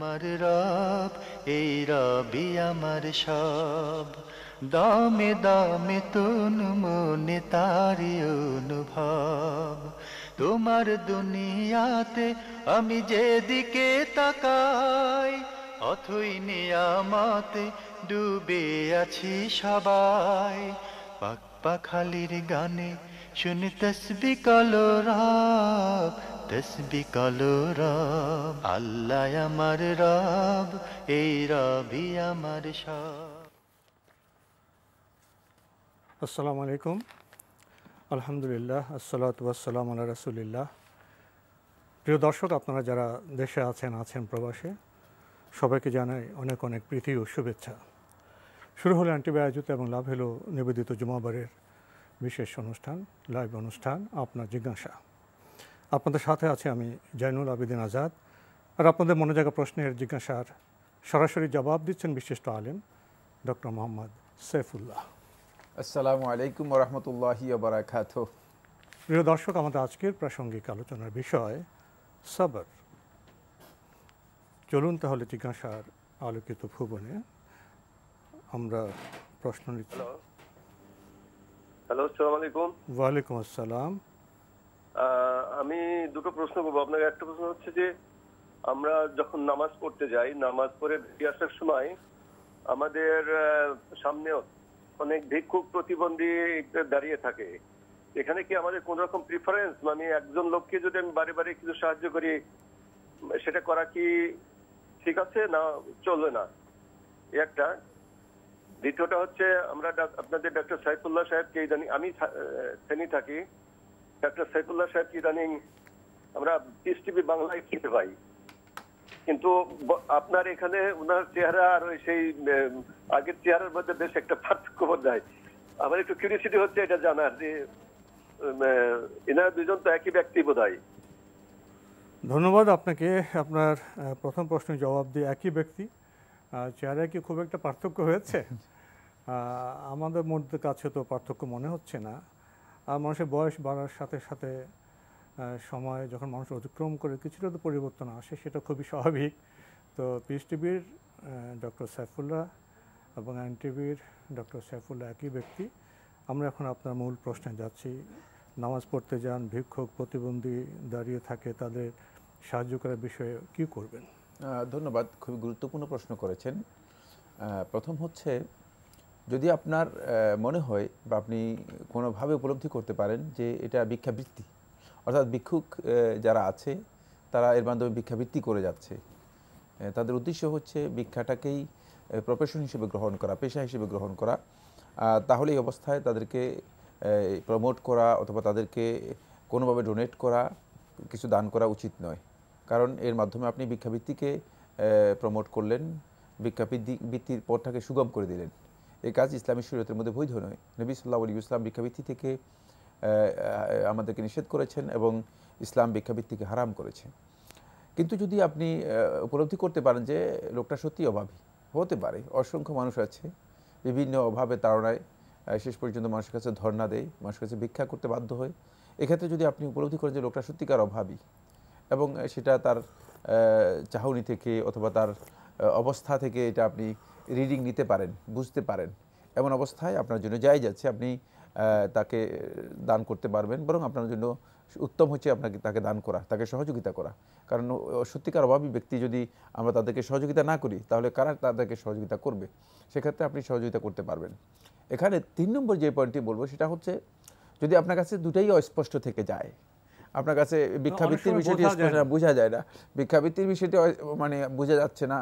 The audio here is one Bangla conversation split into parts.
আমার রব, এই রবি আমার সব। দামে দামে তন মনে তারি অনুভব। তোমার দুনিয়াতে আমি যেদিকে তাকাই, অথই নিয়ামতে ডুবে আছি সবাই। পাক পাখালির গানে শুনি তসবি কলো রব, তসবি কলো রব। আল্লাহ আমার রব, এই রবি আমার সব। আসসালামু আলাইকুম, আলহামদুলিল্লাহ, আসসালাতু ওয়াসসালামু আলা রাসূলিল্লাহ। প্রিয় দর্শক, আপনারা যারা দেশে আছেন প্রবাসে, সবাইকে জানাই অনেক অনেক প্রীতি ও শুভেচ্ছা। শুরু হলো এনটিভি আয়োজিত এবং লাভ হলো নিবেদিত জুমাবারের বিশেষ অনুষ্ঠান, লাইভ অনুষ্ঠান আপনার জিজ্ঞাসা। আপনাদের সাথে আছে আমি জয়নুল আবেদিন আজাদ। আর আপনাদের মনে জাগা প্রশ্নের জিজ্ঞাসার সরাসরি জবাব দিচ্ছেন বিশিষ্ট আলেম ডক্টর মোহাম্মদ সাইফুল্লাহ। আসসালামু আলাইকুম ওয়া রাহমাতুল্লাহি ওয়া বারাকাতুহু। প্রিয় দর্শক, আমাদের আজকের প্রাসঙ্গিক আলোচনার বিষয় সবর। চলুন তাহলে জিজ্ঞাসার আলোকিত ভুবনে আমরা প্রশ্ন নিচ্ছি। হ্যালো, আসসালামু আলাইকুম। ওয়ালাইকুম আসসালাম। আমি দুটো প্রশ্ন করবো আপনাকে। একটা প্রশ্ন হচ্ছে যে আমরা যখন নামাজ পড়তে যাই, নামাজ পড়ে বেরিয়ে আসার সময় আমাদের সামনে অনেক ভিক্ষুক প্রতিবন্ধী দাঁড়িয়ে থাকে। এখানে কি আমাদের কোন রকম প্রিফারেন্স, মানে একজন লোককে যদি আমি বারে বারে কিছু সাহায্য করি, সেটা করা কি ঠিক আছে না চলবে না? একটা। দ্বিতীয়টা হচ্ছে আমরা আপনাদের ডক্টর সাইফুল্লাহ সাহেবকে ইদানিং, আমি ফেনী থাকি, ডক্টর সাইফুল্লাহ সাহেবকে ইদানিং আমরা পিস টিভি বাংলায় খেতে পাই, কিন্তু আপনার এখানে ওনার চেহারা আর ওই সেই আগের চেহারার মধ্যে বেশ একটা পার্থক্য বোধ হয়। আমার একটু কিউরিয়াসিটি হচ্ছে এটা জানার যে এনারা দুজন তো একই ব্যক্তি বোধ হয়। ধন্যবাদ আপনাকে। আপনার প্রথম প্রশ্নের জবাব দিয়ে একই ব্যক্তি, চেহারায় কি খুব একটা পার্থক্য হয়েছে? আমাদের মধ্যে কাছে তো পার্থক্য মনে হচ্ছে না। আর মানুষের বয়স বাড়ার সাথে সাথে সময় যখন মানুষ অতিক্রম করে কিছুটা তো পরিবর্তন আসে, সেটা খুবই স্বাভাবিক। তো পিস টিভির ডক্টর সাইফুল্লাহ এবং এনটিভির ডক্টর সাইফুল্লাহ একই ব্যক্তি। আমরা এখন আপনার মূল প্রশ্নে যাচ্ছি। নামাজ পড়তে যান, ভিক্ষুক প্রতিবন্ধী দাঁড়িয়ে থাকে, তাদের সাহায্য করার বিষয়ে কী করবেন? ধন্যবাদ, খুবই গুরুত্বপূর্ণ প্রশ্ন করেছেন। প্রথম হচ্ছে, যদি আপনার মনে হয় বা আপনি কোনোভাবে উপলব্ধি করতে পারেন যে এটা ভিক্ষাবৃত্তি, অর্থাৎ ভিক্ষুক যারা আছে তারা এর মাধ্যমে ভিক্ষাবৃত্তি করে যাচ্ছে, তাদের উদ্দেশ্য হচ্ছে ভিক্ষাটাকেই প্রফেশন হিসেবে গ্রহণ করা, পেশা হিসেবে গ্রহণ করা, তাহলে এই অবস্থায় তাদেরকে প্রমোট করা অথবা তাদেরকে কোনোভাবে ডোনেট করা, কিছু দান করা উচিত নয়। কারণ এর মাধ্যমে আপনি ভিক্ষাবৃত্তিকে প্রমোট করলেন, ভিক্ষাবৃত্তির পথটাকে সুগম করে দিলেন। এই কাজ ইসলামী শরীয়তের মধ্যে বৈধ নয়। নবী সাল্লাল্লাহু আলাইহি ওয়াসাল্লাম ভিক্ষাবৃত্তি থেকে আমাদেরকে নিষেধ করেছেন এবং ইসলাম ভিক্ষাবৃত্তিকে হারাম করেছে। কিন্তু যদি আপনি উপলব্ধি করতে পারেন যে লোকটা সত্যি অভাবী, হতে পারে অসংখ্য মানুষ আছে বিভিন্ন অভাবে তাড়নায় শেষ পর্যন্ত মানুষের কাছে ধর্ণা দেয়, মানুষের কাছে ভিক্ষা করতে বাধ্য হয়। এক্ষেত্রে যদি আপনি উপলব্ধি করেন যে লোকটা সত্যিকার অভাবী এবং সেটা তার চাহনি থেকে অথবা তার অবস্থা থেকে এটা আপনি রিডিং নিতে পারেন, বুঝতে পারেন, এমন অবস্থায় আপনার জন্য জায়েজ আছে, আপনি তাকে দান করতে পারবেন। বরং আপনার জন্য উত্তম হচ্ছে আপনাকে তাকে দান করা, তাকে সহযোগিতা করা। কারণ সত্যিকার অভাবী ব্যক্তি যদি আমরা তাদেরকে সহযোগিতা না করি, তাহলে কারা তাদেরকে সহযোগিতা করবে? সেক্ষেত্রে আপনি সহযোগিতা করতে পারবেন। এখানে 3 নম্বর যে পয়েন্টটি বলবো সেটা হচ্ছে, যদি আপনার কাছে দুটাই অস্পষ্ট থেকে যায়, আপনার কাছে ভিক্ষাবৃত্তির বিষয়টি বোঝা যায় না, ভিক্ষাবৃত্তির বিষয়টি মানে বোঝা যাচ্ছে না,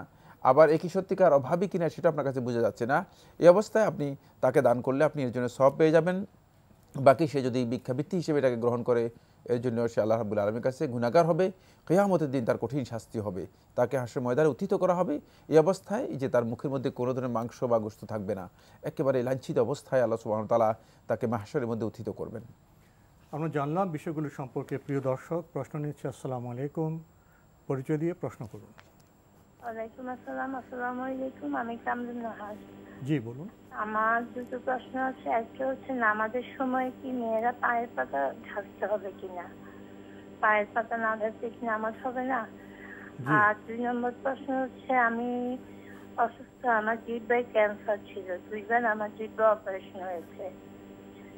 আবার একই সত্যিকার অভাবী কিনা সেটা আপনার কাছে বোঝা যাচ্ছে না, এই অবস্থায় আপনি তাকে দান করলে আপনি এর জন্য সওয়াব পেয়ে যাবেন। বাকি সে যদি ভিক্ষাবৃত্তি হিসেবে এটাকে গ্রহণ করে, এর জন্য সে আল্লাহ রাব্বুল আলামিনের কাছে গুনাহগার হবে, কিয়ামতের দিন তার কঠিন শাস্তি হবে, তাকে হাসরের ময়দানে উত্থিত করা হবে। এই অবস্থায় যে তার মুখের মধ্যে কোনো ধরনের মাংস বা গোশত থাকবে না, একেবারে লাঞ্ছিত অবস্থায় আল্লাহ সুবহানাহু ওয়া তাআলা তাকে মাহশরের মধ্যে উত্থিত করবেন। আমরা জানলাম বিষয়গুলো সম্পর্কে। প্রিয় দর্শক, প্রশ্ন নিচ্ছে। আসসালামু আলাইকুম, পরিচয় দিয়ে প্রশ্ন করুন। ওয়ালাইকুম আসসালাম। আসসালামু আলাইকুম, আমি কামরুন নাহার। জি বলুন। আমার দুটো প্রশ্ন আছে। একটা হচ্ছে, নামাজের সময় কি মেয়েরা পায়ের পাতা ঢাকতে হবে কিনা? পায়ের পাতা না ঢাকতে কি নামাজ হবে না? জি। আর 2 নম্বর প্রশ্ন হচ্ছে আমি অসুস্থ, আমার জিহ্বায় ক্যান্সার ছিল, 2বার আমার জিহ্বা অপারেশন হয়েছে।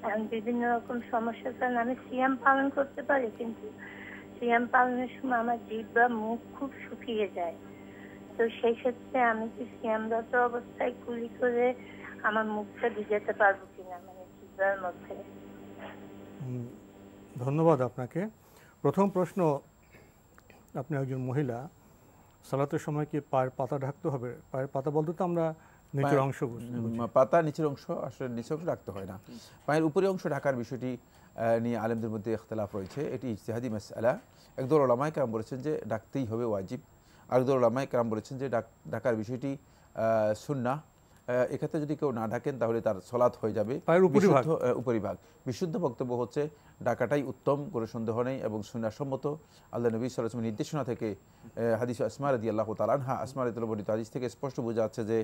এখন বিভিন্ন রকম সমস্যার কারণে আমি সিয়াম পালন করতে পারি, কিন্তু সিয়াম পালনের সময় আমার জিহ্বা মুখ খুব শুকিয়ে যায়। তো সেই ক্ষেত্রে আমি কি সিয়ামরত অবস্থায় কুলি করে আমার মুখটা ভিজাতে পারবো কিনা, মানে জিহ্বার মধ্যে? ধন্যবাদ আপনাকে। প্রথম প্রশ্ন, আপনি একজন মহিলা, সালাতের সময় কি পায়ের পাতা ঢাকতে হবে? পায়ের পাতা বলতে তো আমরা নিচের অংশ বুঝি। পাতা নিচের অংশ, আসলে নিচের অংশ রাখতে হয় না। পায়ের উপরের অংশ ঢাকার বিষয়টি নিয়ে আলেমদের মধ্যে ইখতিলাফ রয়েছে। এটি ইজতিহাদি মাসআলা। একদল উলামায়ে কেরাম বলেছেন যে ঢাকতেই হবে, ওয়াজিব। আরেকদল উলামায়ে কেরাম বলেছেন যে ঢাকার বিষয়টি সুন্নাহ। এক্ষেত্রে যদি কেউ না ঢাকেন তাহলে তার সলাৎ হয়ে যাবে। পায়ের উপরিভাগ। উপরিভাগ বিশুদ্ধ বক্তব্য হচ্ছে ঢাকাটাই উত্তম, কোনো সন্দেহ নেই এবং সুন্নাহ সম্মত। আল্লাহ নবী সাল্লাল্লাহু আলাইহি ওয়াসাল্লামের নির্দেশনা থেকে হাদিস আসমা রাদিয়াল্লাহু তাআলা আনহা, আসমা রাদিয়াল্লাহু বর্ণিত হাদিস থেকে স্পষ্ট বোঝা যাচ্ছে যে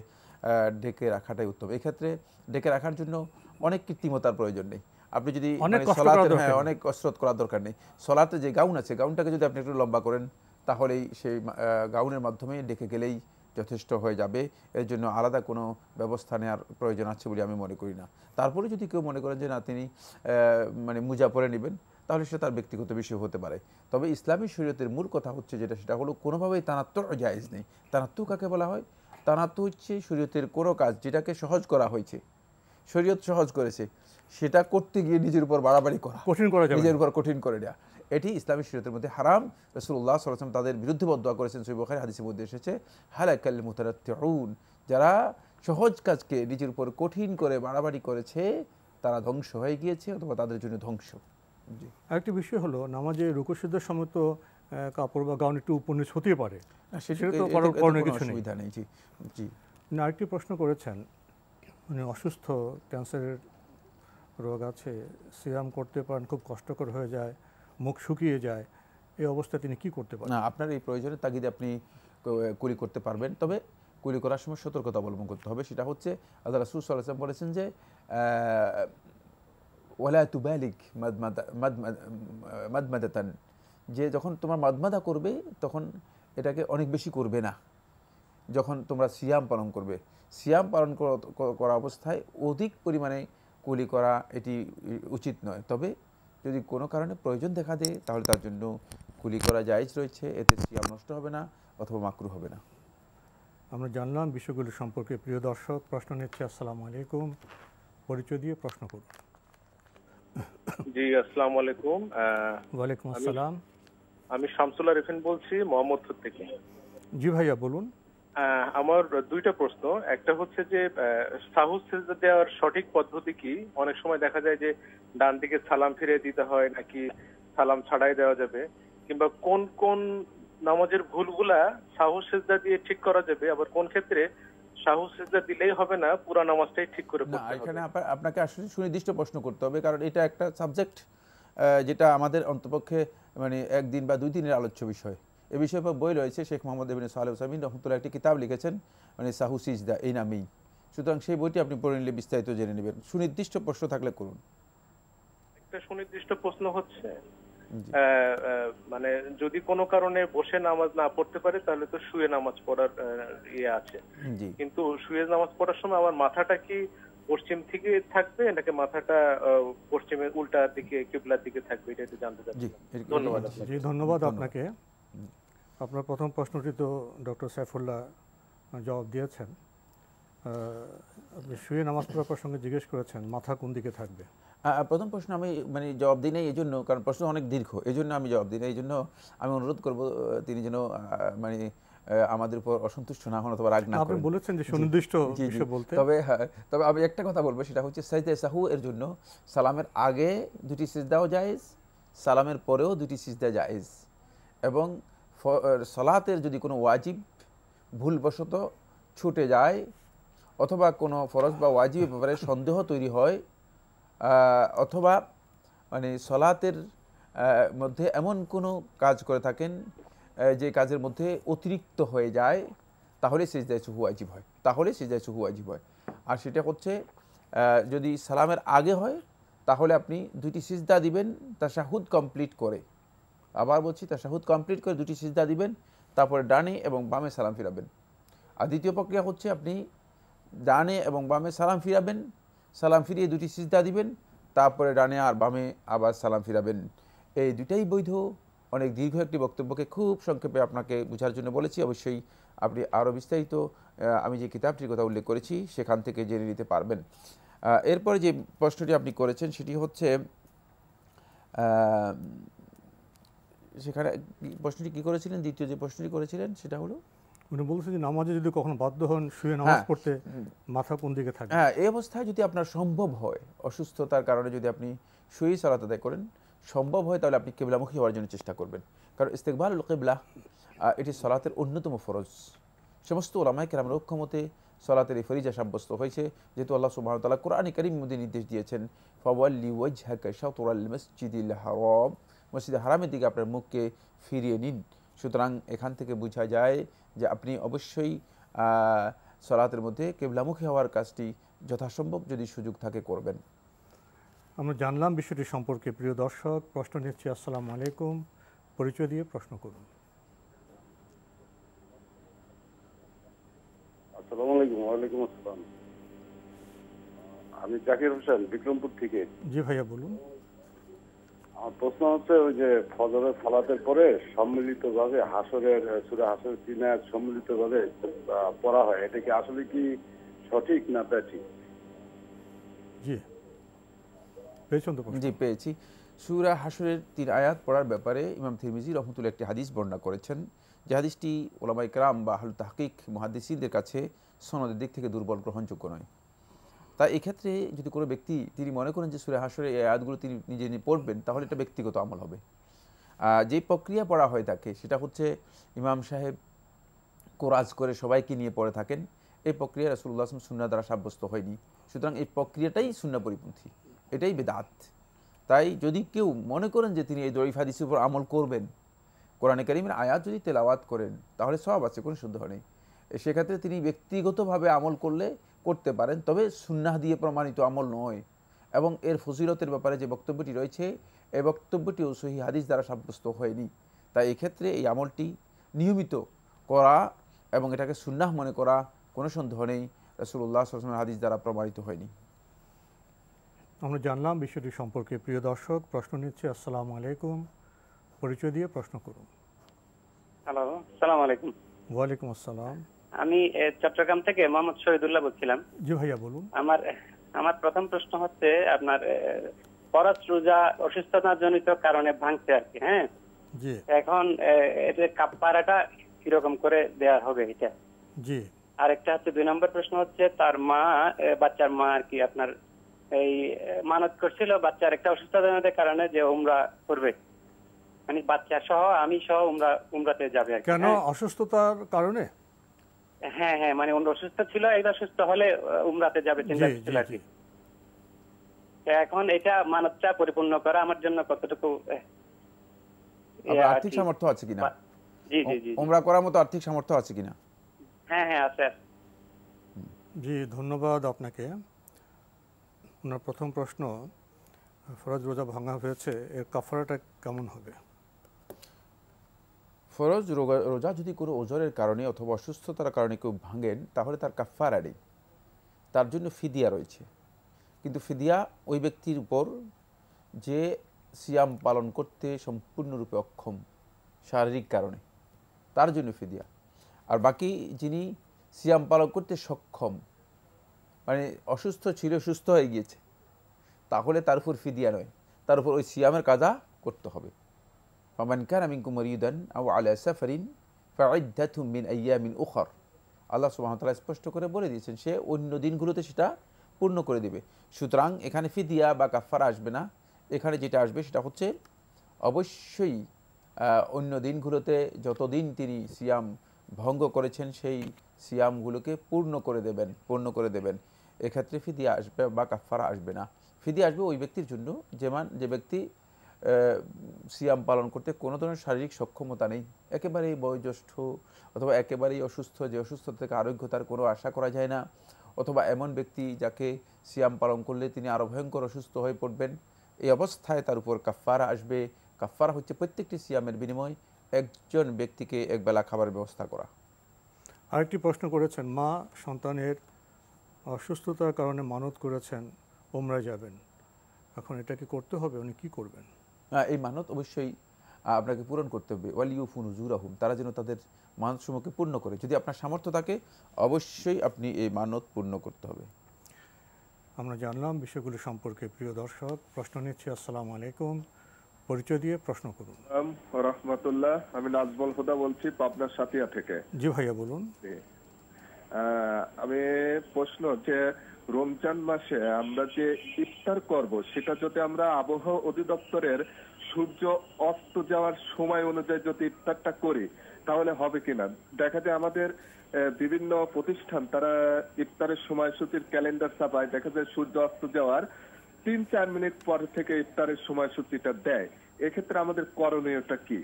ঢেকে রাখাটাই উত্তম। এক্ষেত্রে ঢেকে রাখার জন্য অনেক কৃত্রিমতার প্রয়োজন নেই। আপনি যদি সলাতে অনেক কসরত করার দরকার নেই। সলাতে যে গাউন আছে, গাউনটাকে যদি আপনি একটু লম্বা করেন তাহলেই সেই গাউনের মাধ্যমে ঢেকে গেলেই যথেষ্ট হয়ে যাবে। এর জন্য আলাদা কোনো ব্যবস্থা নেওয়ার প্রয়োজন আছে বলে আমি মনে করি না। তারপরে যদি কেউ মনে করেন যে না, তিনি মানে মুজা পরে নেবেন, তাহলে সেটা তার ব্যক্তিগত বিষয় হতে পারে। তবে ইসলামী শরীয়তের মূল কথা হচ্ছে সেটা হলো কোনোভাবেই তানাত্তু জায়েজ নেই। তানাত্তু কাকে বলা হয়? তানাত্তু হচ্ছে শরীয়তের কোনো কাজ যেটাকে সহজ করা হয়েছে, শরীয়ত সহজ করেছে, সেটা করতে গিয়ে নিজের উপর বাড়াবাড়ি করা, কঠিন করা যাবে, নিজের উপর কঠিন করে দেওয়া, এটি ইসলামী শরীয়তের মধ্যে হারাম। রাসূলুল্লাহ সাল্লাল্লাহু আলাইহি ওয়াসাল্লাম তাদের বিরুদ্ধে বদদোয়া করেছেন। সহিহ বুখারী হাদিসের মধ্যে এসেছে, হালাকাল মুতানাত্তিউন, যারা সহজ কাজকে নিজের উপর কঠিন করে বাড়াবাড়ি করেছে তারা ধ্বংস হয়ে গিয়েছে, অথবা তাদের জন্য ধ্বংস। জি। আরেকটি বিষয় হলো, নামাজে রুকু সিজদার সময় তো কাপড় বা গাউন একটু উপর নিচ হতেই পারে, সেটা তো করণীয় কিছু নেই। জি জি। আরেকটি প্রশ্ন করেছেন, মানে অসুস্থ, ক্যান্সারের রোগ আছে, সিয়াম করতে পারেন, খুব কষ্টকর হয়ে যায়, মুখ শুকিয়ে যায়, এই অবস্থায় তিনি কি করতে পারেন? না, আপনার এই প্রয়োজনের তাগিদে আপনি কুলি করতে পারবেন, তবে কুলি করার সময় সতর্কতা অবলম্বন করতে হবে। সেটা হচ্ছে আল্লাহ রাসূল সাল্লাল্লাহু আলাইহি ওয়াসাল্লাম বলেছেন যে ওয়ালা তুবালিক মাদমাদাতান, যে যখন তোমার মাদমাদা করবে তখন এটাকে অনেক বেশি করবে না। যখন তোমরা সিয়াম পালন করবে, সিয়াম পালন করা অবস্থায় অধিক পরিমাণে কুলি করা এটি উচিত নয়। তবে যদি কোনো কারণে প্রয়োজন দেখা দেয় তাহলে তার জন্য কুলি করা জায়েজ রয়েছে, এতে সিয়াম নষ্ট হবে না অথবা মাকরুহ হবে না। আমরা জানলাম বিষয়গুলো সম্পর্কে। প্রিয় দর্শক, প্রশ্ন নিচ্ছে। আসসালামু আলাইকুম, পরিচয় দিয়ে প্রশ্ন করুন। জি, আসসালামু আলাইকুম। ওয়ালাইকুম আসসালাম। আমি শামসুল্লাহ রিফিন বলছি মোহাম্মদপুর থেকে। জি ভাইয়া বলুন। আমার দুইটা প্রশ্ন। একটা হচ্ছে যে সাহু সিজদা দেওয়ার সঠিক পদ্ধতি কি? অনেক সময় দেখা যায় যে ডান দিকে সালাম ফিরে দিতে হয়, নাকি সালাম ছাড়াই দেওয়া যাবে, কিংবা কোন কোন নামাজের ভুলগুলা সাহু সিজদা দিয়ে ঠিক করা যাবে, আবার কোন ক্ষেত্রে সাহু সিজদা দিলেই হবে না, পুরো নামাজটাই ঠিক করে পড়তে হবে? এখানে আপনাকে আসলে সুনির্দিষ্ট প্রশ্ন করতে হবে, কারণ এটা একটা সাবজেক্ট যেটা আমাদের অন্তপক্ষে মানে একদিন বা 2 দিনের আলোচ্য বিষয়। এ বিষয়ে বই রয়েছে, শেখ মোহাম্মদ ইবনে সালেহ উসাইমিন রহমতুল্লাহ একটি কিতাব লিখেছেন, মানে সাহু সিজদা এই নামেই। সুতরাং সেই বইটি আপনি পড়ে নিলে বিস্তারিত জেনে নেবেন। সুনির্দিষ্ট প্রশ্ন থাকলে করুন। একটা সুনির্দিষ্ট প্রশ্ন হচ্ছে, মানে যদি কোনো কারণে বসে নামাজ না পড়তে পারে তাহলে তো শুয়ে নামাজ পড়ার ইয়ে আছে, কিন্তু শুয়ে নামাজ পড়ার সময় আমার মাথাটা কি পশ্চিম থেকে থাকবে, নাকি মাথাটা পশ্চিমের উল্টার দিকে কিবলার দিকে থাকবে, এটা একটু জানতে চাচ্ছি। ধন্যবাদ। জি ধন্যবাদ আপনাকে। আপনার প্রথম প্রশ্নটি তো ডক্টর সাইফুল্লাহ জবাব দিয়েছেন। আপনি শুয়ে নামাজ পড়ার প্রসঙ্গে জিজ্ঞেস করেছেন মাথা কোন দিকে থাকবে। প্রথম প্রশ্ন আমি মানে জবাব দিই নাই এই জন্য, কারণ প্রশ্ন অনেক দীর্ঘ, এই জন্য আমি জবাব দিই না। এই জন্য আমি অনুরোধ করব তিনি যেন মানে আমাদের উপর অসন্তুষ্ট না হন অথবা রাগ না করেন। আপনি বলেছেন যে সুনির্দিষ্ট বিষয় বলতে। তবে আমি একটা কথা বলবো, সেটা হচ্ছে সাজদা সাহু এর জন্য সালামের আগে 2টি সিজদাও জায়েজ, সালামের পরেও 2টি সিজদা জায়েজ, এবং সালাতের যদি কোনো ওয়াজিব ভুলবশত ছুটে যায় অথবা কোনো ফরজ বা ওয়াজিবের ব্যাপারে সন্দেহ তৈরি হয়, অথবা মানে সলাতের মধ্যে এমন কোনো কাজ করে থাকেন যে কাজের মধ্যে অতিরিক্ত হয়ে যায়, তাহলে সিজদায়ে সাহু ওয়াজিব হয়, আর সেটা হচ্ছে যদি সালামের আগে হয় তাহলে আপনি 2টি সিজদা দিবেন তাশাহুদ কমপ্লিট করে। আবার বলছি, তাশাহুদ কমপ্লিট করে 2টি সিজদা দিবেন, তারপরে ডানে এবং বামে সালাম ফিরাবেন। আর দ্বিতীয় প্রক্রিয়া হচ্ছে আপনি ডানে এবং বামে সালাম ফিরাবেন, সালাম ফিরিয়ে দুটি সিজদা দিবেন, তারপরে ডানে আর বামে আবার সালাম ফিরাবেন। এই দুটাই বৈধ। অনেক দীর্ঘ একটি বক্তব্যকে খুব সংক্ষেপে আপনাকে বোঝার জন্য বলেছি। অবশ্যই আপনি আরও বিস্তারিত আমি যে কিতাবটির কথা উল্লেখ করেছি সেখান থেকে জেনে নিতে পারবেন। এরপরে যে প্রশ্নটি আপনি করেছেন সেটি হচ্ছে, সেখানে প্রশ্নটি কী করেছিলেন, দ্বিতীয় যে প্রশ্নটি করেছিলেন সেটা হলো, উনি বলছেন যে নামাজে যদি কখনো বাধ্য হন শুয়ে নামাজ পড়তে, মাথা কোন দিকে থাকে? হ্যাঁ, এই অবস্থায় যদি আপনার সম্ভব হয়, অসুস্থতার কারণে যদি আপনি শুয়েই সালাত আদায় করেন, সম্ভব হয়, তাহলে আপনি কিবলামুখী হওয়ার জন্য চেষ্টা করবেন। কারণ ইস্তেকবালুল কিবলা এটি সালাতের অন্যতম ফরজ। সমস্ত উলামায়ে কেরামের ঐক্যমতে সালাতের এই ফরিজা সাব্যস্ত হয়েছে, যেহেতু আল্লাহ সুবহানাহু ওয়া তাআলা কোরআনে কারীমের মধ্যে নির্দেশ দিয়েছেন, ফাওয়াল্লি ওয়াজহাকা শাতরাল মাসজিদিল হারাম, মসজিদে হারামের দিকে আপনার মুখকে ফিরিয়ে নিন। সুতরাং এখান থেকে বোঝা যায় যে আপনি অবশ্যই সালাতের মধ্যে কিবলামুখী হওয়ার কাজটি যথাসম্ভব যদি সুযোগ থাকে করবেন। আমরা জানলাম বিষয়টি সম্পর্কে। প্রিয় দর্শক, প্রশ্ন নিচ্ছি। আসসালামু আলাইকুম, পরিচয় দিয়ে প্রশ্ন করুন। আসসালামু আলাইকুম। ওয়ালাইকুম আসসালাম। আমি জাকির হোসেন, বিক্রমপুর থেকে। জি ভাইয়া বলুন। আমার প্রশ্ন হচ্ছে, ওই যে ফজরের সালাতের পরে সম্মিলিতভাবে হাসরের সূরা হাসরের 3 আয়াত সম্মিলিতভাবে পড়া হয়, এটা কি আসলে কি সঠিক না ব্যাঠিক? জি পেয়েছেন তো? জি পেয়েছি। সূরা হাসরের 3 আয়াত পড়ার ব্যাপারে ইমাম তিরমিজি রহমতুল্লাহ একটি হাদিস বর্ণনা করেছেন, যে হাদিসটি উলামায়ে কেরাম বা আহলুত তাহকিক মুহাদ্দিসিনদের কাছে সনদের দিক থেকে দুর্বল, গ্রহণযোগ্য নয়। তাই এক্ষেত্রে যদি কোনো ব্যক্তি তিনি মনে করেন যে সূরা হাসরের এই আয়াতগুলো তিনি নিজে পড়বেন, তাহলে এটা ব্যক্তিগত আমল হবে। যে প্রক্রিয়া পড়া হয়ে থাকে সেটা হচ্ছে ইমাম সাহেব কোরাজ করে সবাইকে নিয়ে পড়ে থাকেন। এই প্রক্রিয়া রাসূলুল্লাহ সাল্লাল্লাহু আলাইহি ওয়াসাল্লাম সুন্নাহ দ্বারা সাব্যস্ত হয়নি। সুতরাং এই প্রক্রিয়াটাই সুন্নাহ পরিপন্থী, এটাই বেদাত। তাই যদি কেউ মনে করেন যে তিনি এই দঈফ হাদিসের উপর আমল করবেন, কোরআনে কারীমের আয়াত যদি তেলাওয়াত করেন তাহলে সওয়াব আছে, কোনো সন্দেহ নেই। সেক্ষেত্রে তিনি ব্যক্তিগতভাবে আমল করতে পারেন, তবে সুন্নাহ দিয়ে প্রমাণিত আমল নয়। এবং এর ফজিলতের ব্যাপারে যে বক্তব্যটি রয়েছে, এই বক্তব্যটিও সহিহ হাদিস দ্বারা সাব্যস্ত হয়নি। তাই এক্ষেত্রে এই আমলটি নিয়মিত করা এবং এটাকে সুন্নাহ মনে করা কোনো সন্দেহ নেই, রাসূলুল্লাহ সাল্লাল্লাহু আলাইহি ওয়াসাল্লামের হাদিস দ্বারা প্রমাণিত হয়নি। আমরা জানলাম বিষয়টি সম্পর্কে। প্রিয় দর্শক, প্রশ্ন নিচ্ছি। আসসালামু আলাইকুম, পরিচয় দিয়ে প্রশ্ন করুন। হ্যালো, আসসালামু আলাইকুম। ওয়ালাইকুম আসসালাম। আমি চট্টগ্রাম থেকে মোহাম্মদ শহীদুল্লাহ বলছিলাম। জি ভাইয়া বলুন। আমার প্রথম প্রশ্ন হচ্ছে, আপনার ফরজ রোজা অসুস্থতা জনিত কারণে ভাঙছে আর কি। হ্যাঁ জি। এখন এর কাফারাটা কিরকম করে দেওয়া হবে এটা? জি। আর একটা হচ্ছে 2 নম্বর প্রশ্ন হচ্ছে, তার মা, বাচ্চার মা আর কি, আপনার এই মানত করছিল বাচ্চার একটা অসুস্থতাজনিত কারণে যে উমরা করবে, মানে বাচ্চা সহ আমি সহ উমরাতে যাবে আর কি। কেন? অসুস্থতার কারণে? হ্যাঁ হ্যাঁ, মানে অসুস্থ ছিল, এইবার সুস্থ হলে উমরাতে যাবে চিন্তা ছিল আর কি। এখন এটা মানবটা পরিপূর্ণ করা আমার জন্য কতটুকু আর্থিক সামর্থ্য আছে কিনা? জি জি জি, উমরা করার মতো আর্থিক সামর্থ্য আছে কিনা? হ্যাঁ হ্যাঁ আছে। জি ধন্যবাদ আপনাকে। আপনার প্রথম প্রশ্ন, ফরজ রোজা ভাঙা হয়েছে, এর কাফারাটা কেমন হবে? ফরজ রোজা যদি কোনো ওজরের কারণে অথবা অসুস্থতার কারণে কেউ ভাঙেন, তাহলে তার কাফারা নেই, তার জন্য ফিদিয়া রয়েছে। কিন্তু ফিদিয়া ওই ব্যক্তির উপর যে সিয়াম পালন করতে সম্পূর্ণরূপে অক্ষম শারীরিক কারণে, তার জন্য ফিদিয়া। আর বাকি যিনি সিয়াম পালন করতে সক্ষম, মানে অসুস্থ ছিল, সুস্থ হয়ে গিয়েছে, তাহলে তার উপর ফিদিয়া নয়, তার উপর ওই সিয়ামের কাজা করতে হবে। ফামান কানা মিনকুম মারিদান আও আলা সাফারিন ফাইদ্দাতুম মিন আইয়ামিন উখর। আল্লাহ সুবহানাহু ওয়া তাআলা স্পষ্ট করে বলে দিয়েছেন সে অন্য দিনগুলোতে সেটা পূর্ণ করে দেবে। সুতরাং এখানে ফিদিয়া বা কাফারা আসবে না। এখানে যেটা আসবে সেটা হচ্ছে অবশ্যই অন্য দিনগুলোতে যতদিন তিনি সিয়াম ভঙ্গ করেছেন সেই সিয়ামগুলোকে পূর্ণ করে দেবেন। এক্ষেত্রে ফিদিয়া আসবে বা কাফারা আসবে না। ফিদিয়া আসবে ওই ব্যক্তির জন্য যে ব্যক্তি সিয়াম পালন করতে কোনো ধরনের শারীরিক সক্ষমতা নেই, একেবারেই বয়োজ্যেষ্ঠ অথবা একেবারেই অসুস্থ, যে অসুস্থতা থেকে আরোগ্যতার কোনো আশা করা যায় না, অথবা এমন ব্যক্তি যাকে সিয়াম পালন করলে তিনি আরও ভয়ঙ্কর অসুস্থ হয়ে পড়বেন। এই অবস্থায় তার উপর কাফারা আসবে। কাফারা হচ্ছে প্রত্যেকটি সিয়ামের বিনিময় একজন ব্যক্তিকে একবেলা খাবারের ব্যবস্থা করা। আরেকটি প্রশ্ন করেছেন, মা সন্তানের অসুস্থতার কারণে মানত করেছেন ওমরায় যাবেন, এখন এটা কি করতে হবে, উনি কি করবেন? এই মানত অবশ্যই আপনাকে পূরণ করতে হবে। ওয়ালিউফু নুজুরাহুম, তারা যেন তাদের মানতসমূহকে পূর্ণ করে। যদি আপনার সামর্থ্য থাকে অবশ্যই আপনি এই মানত পূর্ণ করতে হবে। আমরা জানলাম বিষয়গুলো সম্পর্কে। প্রিয় দর্শক, প্রশ্ন নিচ্ছি। আসসালামু আলাইকুম, পরিচয় দিয়ে প্রশ্ন করুন। রহমতুল্লাহ, আমি নাজমুল হুদা বলছি পাবনার সাতিয়া থেকে। জি ভাইয়া বলুন। আমি প্রশ্ন যে রমজান মাসে আমরা যে ইফতার করব সেটা যদি আমরা আবহাওয়া অধিদপ্তরের সূর্য অস্ত যাওয়ার সময় অনুযায়ী যদি ইফতারটা করি তাহলে হবে কিনা? দেখা যায় আমাদের বিভিন্ন প্রতিষ্ঠান তারা ইফতারের সময়সূচির ক্যালেন্ডার ছাপায়, দেখা যায় সূর্য অস্ত যাওয়ার 3-4 মিনিট পর থেকে ইফতারের সময়সূচিটা দেয়। এক্ষেত্রে আমাদের করণীয়টা কি?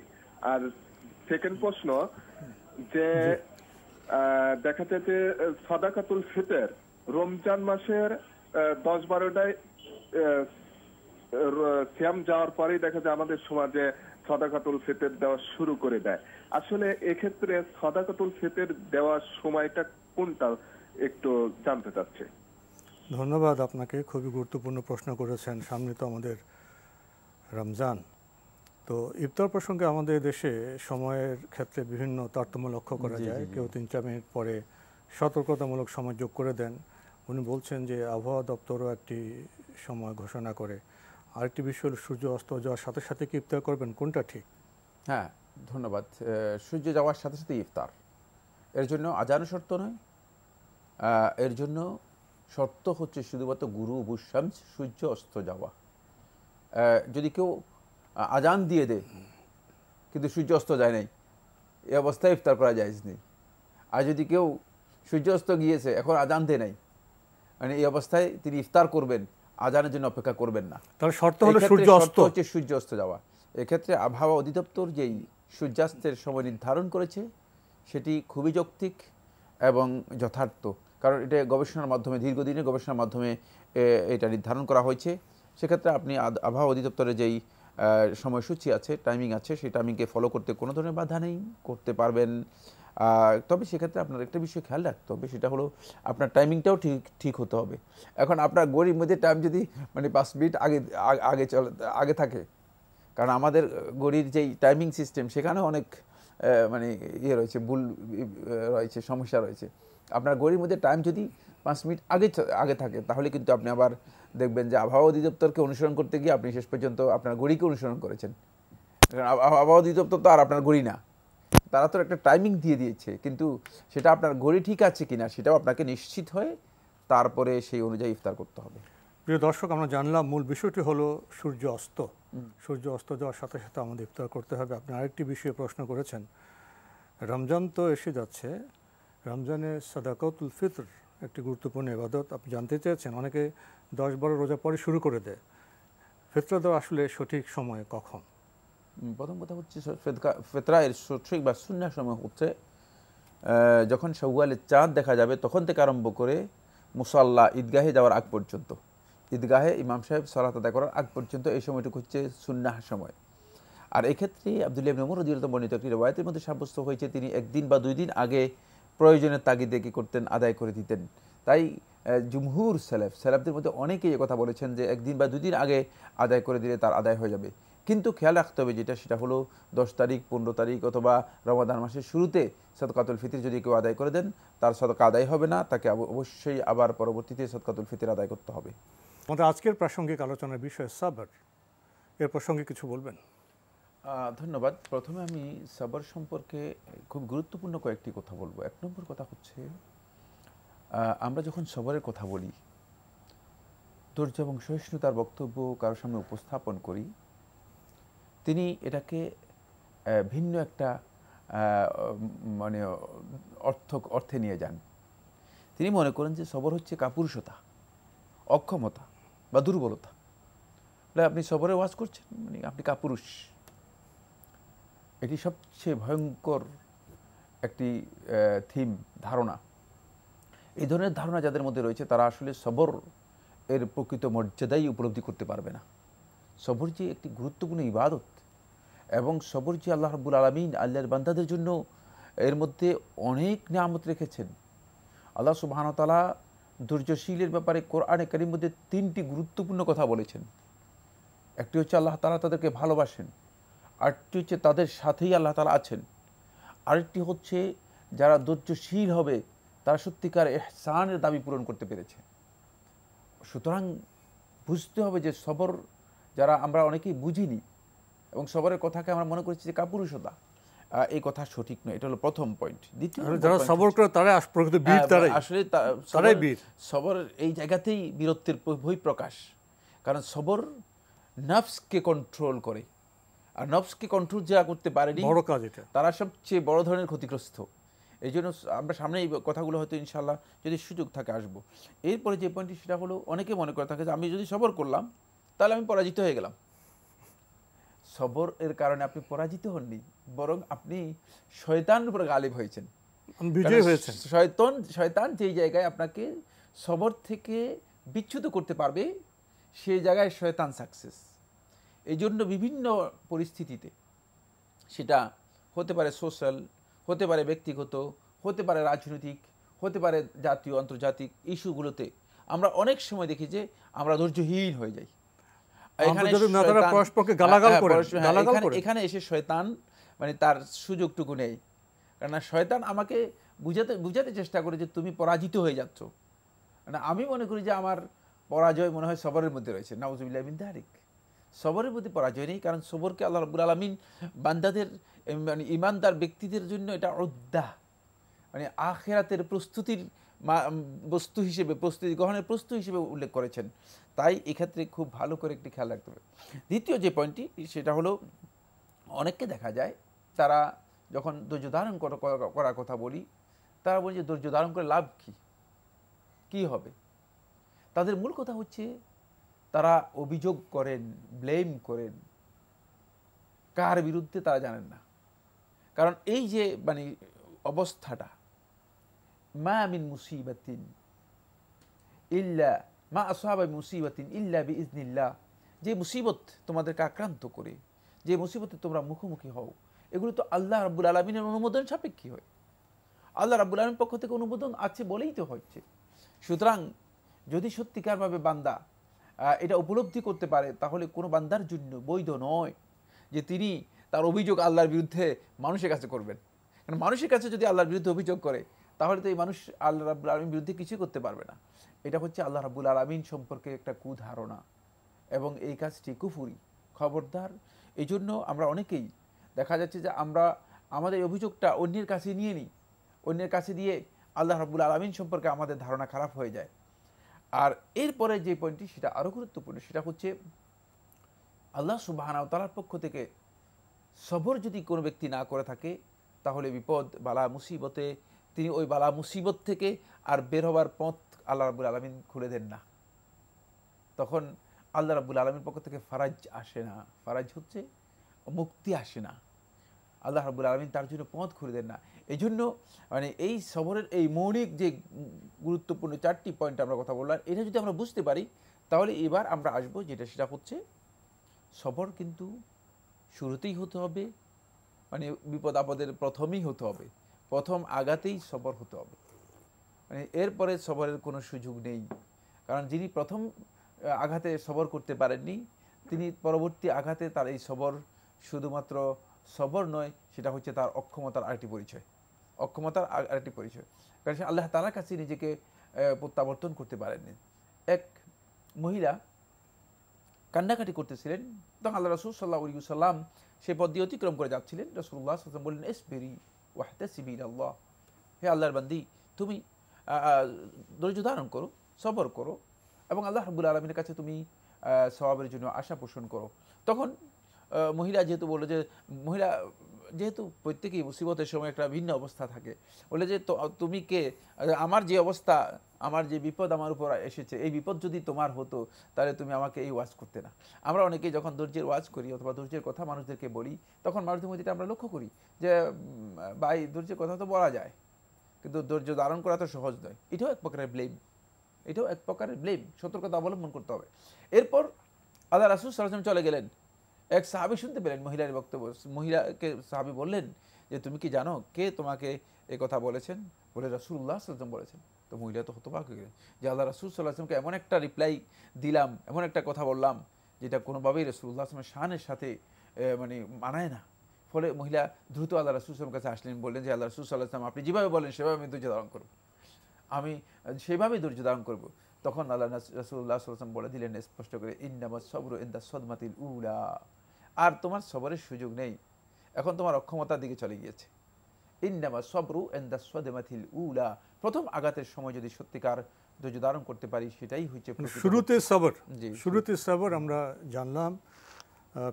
আর সেকেন্ড প্রশ্ন যে দেখা যায় যে সাদাকাতুল ফিতর রমজান মাসের 10-12টায় সিয়াম যাওয়ার পরেই দেখা যায় আমাদের সমাজে সাদাকাতুল ফিতর দেওয়া শুরু করে দেয়। আসলে এক্ষেত্রে সাদাকাতুল ফিতর দেওয়ার সময়টা কোনটা একটু জানতে চাচ্ছি। ধন্যবাদ আপনাকে, খুবই গুরুত্বপূর্ণ প্রশ্ন করেছেন। সামনে তো আমাদের রমজান। তো ইফতার প্রসঙ্গে আমাদের দেশে সময়ের ক্ষেত্রে বিভিন্ন তারতম্য লক্ষ্য করা যায়। কেউ 3-4 মিনিট পরে সতর্কতামূলক সময় যোগ করে দেন। উনি বলছেন যে আবহাওয়া দপ্তরও একটি সময় ঘোষণা করে। আরেকটি বিষয় হল সূর্য অস্ত যাওয়ার সাথে সাথে কি ইফতার করবেন, কোনটা ঠিক? হ্যাঁ, ধন্যবাদ। সূর্য যাওয়ার সাথে সাথে ইফতার, এর জন্য আজান শর্ত নয়। এর জন্য শর্ত হচ্ছে শুধুমাত্র গুরুব শামস, সূর্য অস্ত যাওয়া। যদি কেউ আজান দিয়ে দেয় কিন্তু সূর্য অস্ত যায় নাই, এই অবস্থায় ইফতার করা জায়েজ নেই। আর যদি কেউ সূর্য অস্ত গিয়েছে এখন আজান দেয় নাই, মানে এই অবস্থায় তিনি ইফতার করবেন, আজানের জন্য অপেক্ষা করবেন না। তার শর্ত হলো সূর্য অস্ত হচ্ছে সূর্য অস্ত যাওয়া। এক্ষেত্রে আবহাওয়া অধিদপ্তর যেই সূর্যাস্তের সময় নির্ধারণ করেছে সেটি খুবই যৌক্তিক এবং যথার্থ, কারণ এটা গবেষণার মাধ্যমে, দীর্ঘদিনের গবেষণার মাধ্যমে এটা নির্ধারণ করা হয়েছে। সেক্ষেত্রে আপনি আবহাওয়া অধিদপ্তরের যেই সময়সূচি আছে, টাইমিং আছে, সেই টাইমিংকে ফলো করতে কোনো ধরনের বাধা নেই, করতে পারবেন। তবে সেক্ষেত্রে আপনার একটা বিষয় খেয়াল রাখতে হবে, সেটা হলো আপনার টাইমিংটাও ঠিক হতে হবে। এখন আপনার ঘড়ির মধ্যে টাইম যদি মানে 5 মিনিট আগে থাকে, কারণ আমাদের ঘড়ির যেই টাইমিং সিস্টেম সেখানে অনেক মানে ইয়ে রয়েছে, ভুল রয়েছে, সমস্যা রয়েছে। আপনার ঘড়ির মধ্যে টাইম যদি 5 মিনিট আগে থাকে তাহলে কিন্তু আপনি আবার দেখবেন যে আবহাওয়া অধিদপ্তরকে অনুসরণ করতে গিয়ে আপনি শেষ পর্যন্ত আপনার ঘড়িকে অনুসরণ করেছেন। কারণ আবহাওয়া অধিদপ্তর তো আর আপনার ঘড়ি না, তারা তো একটা টাইমিং দিয়ে দিয়েছে, কিন্তু সেটা আপনার ঘড়ি ঠিক আছে কিনা সেটাও আপনাকে নিশ্চিত হয়ে তারপরে সেই অনুযায়ী ইফতার করতে হবে। প্রিয় দর্শক, আমরা জানলাম মূল বিষয়টি হলো সূর্য অস্ত। সূর্য অস্ত যাওয়ার সাথে সাথে আমাদের ইফতার করতে হবে। আপনি আরেকটি বিষয়ে প্রশ্ন করেছেন, রমজান তো এসে যাচ্ছে, রমজানে সাদাকাতুল ফিতর একটি গুরুত্বপূর্ণ ইবাদত। আপনি জানতে চেয়েছেন, অনেকে 10-12 রোজা পরে শুরু করে দেয়। ফিতরা দেওয়া আসলে সঠিক সময় কখন? প্রথম কথা হচ্ছে ফিতরায়ের সঠিক বা সুন্নাহ সময় হচ্ছে যখন শাওয়ালের চাঁদ দেখা যাবে তখন থেকে আরম্ভ করে মুসাল্লা ঈদগাহে যাওয়ার আগ পর্যন্ত, ঈদগাহে ইমাম সাহেব সালাত আদায় করার আগ পর্যন্ত এই সময়টুকু হচ্ছে সুন্নাহ সময়। আর এক্ষেত্রে আব্দুল্লাহ ইবনে উমর রাদিয়াল্লাহু আনহু বর্ণিত একটি রিওয়ায়াতের মধ্যে সাব্যস্ত হয়েছে তিনি 1 দিন বা 2 দিন আগে প্রয়োজনের তাগিদে কি করতেন, আদায় করে দিতেন। তাই জুমহুর সালাফদের মধ্যে অনেকেই কথা বলেছেন যে 1 দিন বা 2 দিন আগে আদায় করে দিলে তার আদায় হয়ে যাবে। কিন্তু খেয়াল রাখতে হবে সেটা হলো 10 তারিখ, 15 তারিখ অথবা রমাদান মাসের শুরুতে সাদকাতুল ফিতর যদি কেউ আদায় করে দেন তার সাদকা আদায় হবে না, তাকে অবশ্যই আবার পরবর্তীতে সাদকাতুল ফিতর আদায় করতে হবে। আমাদের আজকের প্রাসঙ্গিক আলোচনার বিষয় সাবর, এর প্রসঙ্গে কিছু বলবেন? ধন্যবাদ। প্রথমে আমি সাবর সম্পর্কে খুব গুরুত্বপূর্ণ কয়েকটি কথা বলবো। 1 নম্বর কথা হচ্ছে, আমরা যখন সবরের কথা বলি, ধৈর্য এবং সহিষ্ণুতার বক্তব্য কারোর সামনে উপস্থাপন করি, তিনি এটাকে ভিন্ন একটা মানে অর্থে নিয়ে যান। তিনি মনে করেন যে সবর হচ্ছে কাপুরুষতা, অক্ষমতা বা দুর্বলতা। আপনি সবরে ওয়াজ করছেন মানে আপনি কাপুরুষ। এটি সবচেয়ে ভয়ঙ্কর একটি থিম, ধারণা। এই ধরনের ধারণা যাদের মধ্যে রয়েছে তারা আসলে সবর এর প্রকৃত মর্যাদাই উপলব্ধি করতে পারবে না। সবর যে একটি গুরুত্বপূর্ণ ইবাদত এবং সবর যে আল্লাহ রাব্বুল আলামিন আল্লাহর বান্দাদের জন্য এর মধ্যে অনেক নিয়ামত রেখেছেন। আল্লাহ সুবহানাহু ওয়া তাআলা ধৈর্যশীলের ব্যাপারে কোরআনে কারীমের মধ্যে 3টি গুরুত্বপূর্ণ কথা বলেছেন। একটি হচ্ছে আল্লাহ তাআলা তাদেরকে ভালোবাসেন, আরেকটি হচ্ছে তাদের সাথেই আল্লাহ তাআলা আছেন, আরেকটি হচ্ছে যারা ধৈর্যশীল হবে তারা সত্যিকার ইহসানের দাবি পূরণ করতে পেরেছে। সুতরাং বুঝতে হবে যে সবর যারা আমরা অনেকেই বুঝিনি এবং সবরের কথাকে আমরা মনে করছি যে কাপুরুষতা, এই কথা সঠিক নয়। এটা হলো প্রথম পয়েন্ট। দ্বিতীয়, যারা সবর করে তারা প্রকৃত বীর, আসলে তারাই বীর। সবর এই জায়গাতেই বীরত্বের বহিঃপ্রকাশ, কারণ সবর নফসকে কন্ট্রোল করে, আর নফসকে কন্ট্রোল যারা করতে পারেনি বড় কাজ এটা, তারা সবচেয়ে বড় ধরনের ক্ষতিগ্রস্ত। এই জন্য আমরা সামনে এই কথাগুলো হয়তো ইনশাল্লাহ যদি সুযোগ থাকে আসবো। এরপরে যে পয়েন্টটি সেটা হলো, অনেকে মনে করে থাকে যে আমি যদি সবর করলাম তাহলে আমি পরাজিত হয়ে গেলাম। সবর এর কারণে আপনি পরাজিত হননি, বরং আপনি শয়তানের উপরে গালিব হয়েছেন, বিজয়ী হয়েছেন। শয়তান যেই জায়গায় আপনাকে সবর থেকে বিচ্যুত করতে পারবে সেই জায়গায় শয়তান সাকসেস। এই জন্য বিভিন্ন পরিস্থিতিতে, সেটা হতে পারে সোশ্যাল, হতে পারে ব্যক্তিগত, হতে পারে রাজনৈতিক, হতে পারে জাতীয় আন্তর্জাতিক ইস্যুগুলোতে আমরা অনেক সময় দেখি যে আমরা ধৈর্যহীন হয়ে যাই। এখানে এসে শয়তান মানে তার সুযোগটুকু নেই, কেননা শয়তান আমাকে বুঝাতে চেষ্টা করে যে তুমি পরাজিত হয়ে যাচ্ছ। মানে আমি মনে করি যে আমার পরাজয় মনে হয় সবরের মধ্যে রয়েছে। নাউযুবিল্লাহি মিন যালিক। সবরের মধ্যে পরাজয় নেই, কারণ সবরকে আল্লাহ রাব্বুল আলামিন বান্দাদের মানে ঈমানদার ব্যক্তিদের জন্য এটা উদ্দা, মানে আখিরাতের প্রস্তুতির বস্তু হিসেবে, প্রস্তুতি গ্রহণের প্রস্তুতি হিসেবে উল্লেখ করেছেন। তাই এক্ষেত্রে খুব ভালো করে একটি খেয়াল রাখতে হবে। দ্বিতীয় যে পয়েন্টটি সেটা হলো, অনেককে দেখা যায় তারা যখন ধৈর্য ধারণ করার কথা বলি, তারা বলে যে ধৈর্য ধারণ করে লাভ কি হবে। তাদের মূল কথা হচ্ছে তারা অভিযোগ করেন, ব্লেম করেন, কার বিরুদ্ধে তারা জানেন না। কারণ এই যে মানে অবস্থাটা, মা মিন মুসিবাতিন ইল্লা মা আসহাবা মুসিবাতিন ইল্লা বিইজনিল্লাহ, যে মুসিবত তোমাদেরকে আক্রান্ত করে, যে মুসিবতে তোমরা মুখোমুখি হও, এগুলো তো আল্লাহ রাব্বুল আলামিনের অনুমোদন সাপেক্ষে হয়। আল্লাহ রাব্বুল আলামিনের পক্ষ থেকে অনুমোদন আছে বলেই তো হচ্ছে। সুতরাং যদি সত্যিকারভাবে বান্দা এটা উপলব্ধি করতে পারে, তাহলে কোনো বান্দার জন্য বৈধ নয় যে তিনি তার অভিযোগ আল্লাহর বিরুদ্ধে মানুষের কাছে করবেন। কারণ মানুষের কাছে যদি আল্লাহর বিরুদ্ধে অভিযোগ করে, তাহলে তো এই মানুষ আল্লাহ রাব্বুল আলামিনের বিরুদ্ধে কিছুই করতে পারবে না। এটা হচ্ছে আল্লাহ রাব্বুল আলামিন সম্পর্কে একটা কুধারণা, এবং এই কাজটি কুফরি। খবরদার। এই জন্য আমরা অনেকেই দেখা যাচ্ছে যে আমরা আমাদের অভিযোগটা অন্যের কাছে নিয়ে নিই, অন্যের কাছে দিয়ে আল্লাহ রাব্বুল আলামিন সম্পর্কে আমাদের ধারণা খারাপ হয়ে যায়। আর এরপরে যে পয়েন্টটি সেটা আরও গুরুত্বপূর্ণ, সেটা হচ্ছে আল্লাহ সুবহানাহু ওয়া তাআলার পক্ষ থেকে সবর যদি কোনো ব্যক্তি না করে থাকে, তাহলে বিপদ বালা মুসিবতে তিনি ওই বালা মুসিবত থেকে আর বের হবার পথ আল্লাহ রাব্বুল আলামিন খুলে দেন না। তখন আল্লাহ রাব্বুল আলামিনের পক্ষ থেকে ফারাজ আসে না, ফারাজ হচ্ছে মুক্তি আসে না, আল্লাহ রাব্বুল আলামিন তার জন্য পথ খুলে দেন না। এই জন্য মানে এই সবরের এই মৌলিক যে গুরুত্বপূর্ণ 4টি পয়েন্ট আমরা কথা বললাম, এটা যদি আমরা বুঝতে পারি, তাহলে এবার আমরা আসবো সেটা হচ্ছে সবর কিন্তু শুরুতেই হতে হবে, মানে বিপদ আপদের প্রথমেই হতে হবে, প্রথম আঘাতেই সবর হতে হবে। মানে এরপরে সবরের কোনো সুযোগ নেই, কারণ যিনি প্রথম আঘাতে সবর করতে পারেননি, তিনি পরবর্তী আঘাতে তার এই সবর শুধুমাত্র সবর নয়, সেটা হচ্ছে তার অক্ষমতার আরেকটি পরিচয়, অক্ষমতার আরেকটি পরিচয়। কারণ সে আল্লাহ তাআলার কাছে নিজেকে প্রত্যাবর্তন করতে পারেননি। এক মহিলা কান্নাকাটি করতেছিলেন, তখন আল্লাহ রাসূল সাল্লাল্লাহু আলাইহি ওয়াসাল্লাম সে পথ দিয়ে অতিক্রম করে যাচ্ছিলেন। রাসূলুল্লাহ সাল্লাল্লাহু আলাইহি ওয়াসাল্লাম বললেন, ইসবিরি ওয়াহতাসিবি ইলাল্লাহ, হে আল্লাহর বান্দি, তুমি ধৈর্য ধারণ করো, সবর করো, এবং আল্লাহ রাব্বুল আলামিনের কাছে তুমি সওয়াবের জন্য আশা পোষণ করো। তখন মহিলা যেহেতু বললো যে, মহিলা যেহেতু প্রত্যেকেই মুসিবতের সময় একটা ভিন্ন অবস্থা থাকে, বলে যে তুমি কে, আমার যে অবস্থা, আমার যে বিপদ আমার উপর এসেছে, এই বিপদ যদি তোমার হতো তাহলে তুমি আমাকে এই ওয়াজ করতে না। আমরা অনেকেই যখন ধৈর্যের ওয়াজ করি অথবা ধৈর্যের কথা মানুষদেরকে বলি, তখন মানুষদের মধ্যে আমরা লক্ষ্য করি যে ভাই ধৈর্যের কথা তো বলা যায়, কিন্তু ধৈর্য ধারণ করা তো সহজ নয়। এটাও এক প্রকারের ব্লেম, এটাও এক প্রকারের ব্লেম, সতর্কতা অবলম্বন করতে হবে। এরপর আল্লাহ রাসূল সাল্লাল্লাহু আলাইহি ওয়াসাল্লাম চলে গেলেন এক সাহাবী শুনতে পেলেন মহিলার বক্তব্য। মহিলাকে সাহাবী বললেন যে তুমি কি জানো কে তোমাকে এই কথা বলেছেন? বলে রাসূলুল্লাহ সাল্লাল্লাহু আলাইহি ওয়াসাল্লাম বলেছেন। তো মহিলা তো হতবাক হয়ে গেলেন যে আল্লাহ রাসূল সাল্লাল্লাহু আলাইহি ওয়াসাল্লামকে এমন একটা রিপ্লাই দিলাম, এমন একটা কথা বললাম যেটা কোনোভাবেই রাসূলুল্লাহ সাল্লাল্লাহু আলাইহি ওয়াসাল্লামের শানের সাথে মানে মানায় না। ফলে মহিলা দ্রুত আল্লাহ রাসূল সাল্লাল্লাহু আলাইহি ওয়াসাল্লামের কাছে আসলেন, বললেন যে আল্লাহ রাসূল সাল্লাল্লাহু আলাইহি ওয়াসাল্লাম আপনি যেভাবে বলেন সেভাবে আমি ধৈর্য ধারণ করব, আমি সেইভাবেই ধৈর্য ধারণ করব। তখন আল্লাহ রাসূলুল্লাহ সাল্লাল্লাহু আলাইহি ওয়াসাল্লাম বলে দিলেন স্পষ্ট করে, ইন্নামাস সাবরু ইনদা সাদমাতিল উলা, আর তোমার সবরের সুযোগ নেই, এখন তোমার অক্ষমতার দিকে চলে গিয়েছে। ইন্নামাস সাবরু ইনদা সাদমাতিল উলা, প্রথম আঘাতের সময় যদি সত্যিকার ধৈর্য ধারণ করতে পারি সেটাই হচ্ছে শুরুতে সবর। জি, শুরুতে সবর আমরা জানলাম,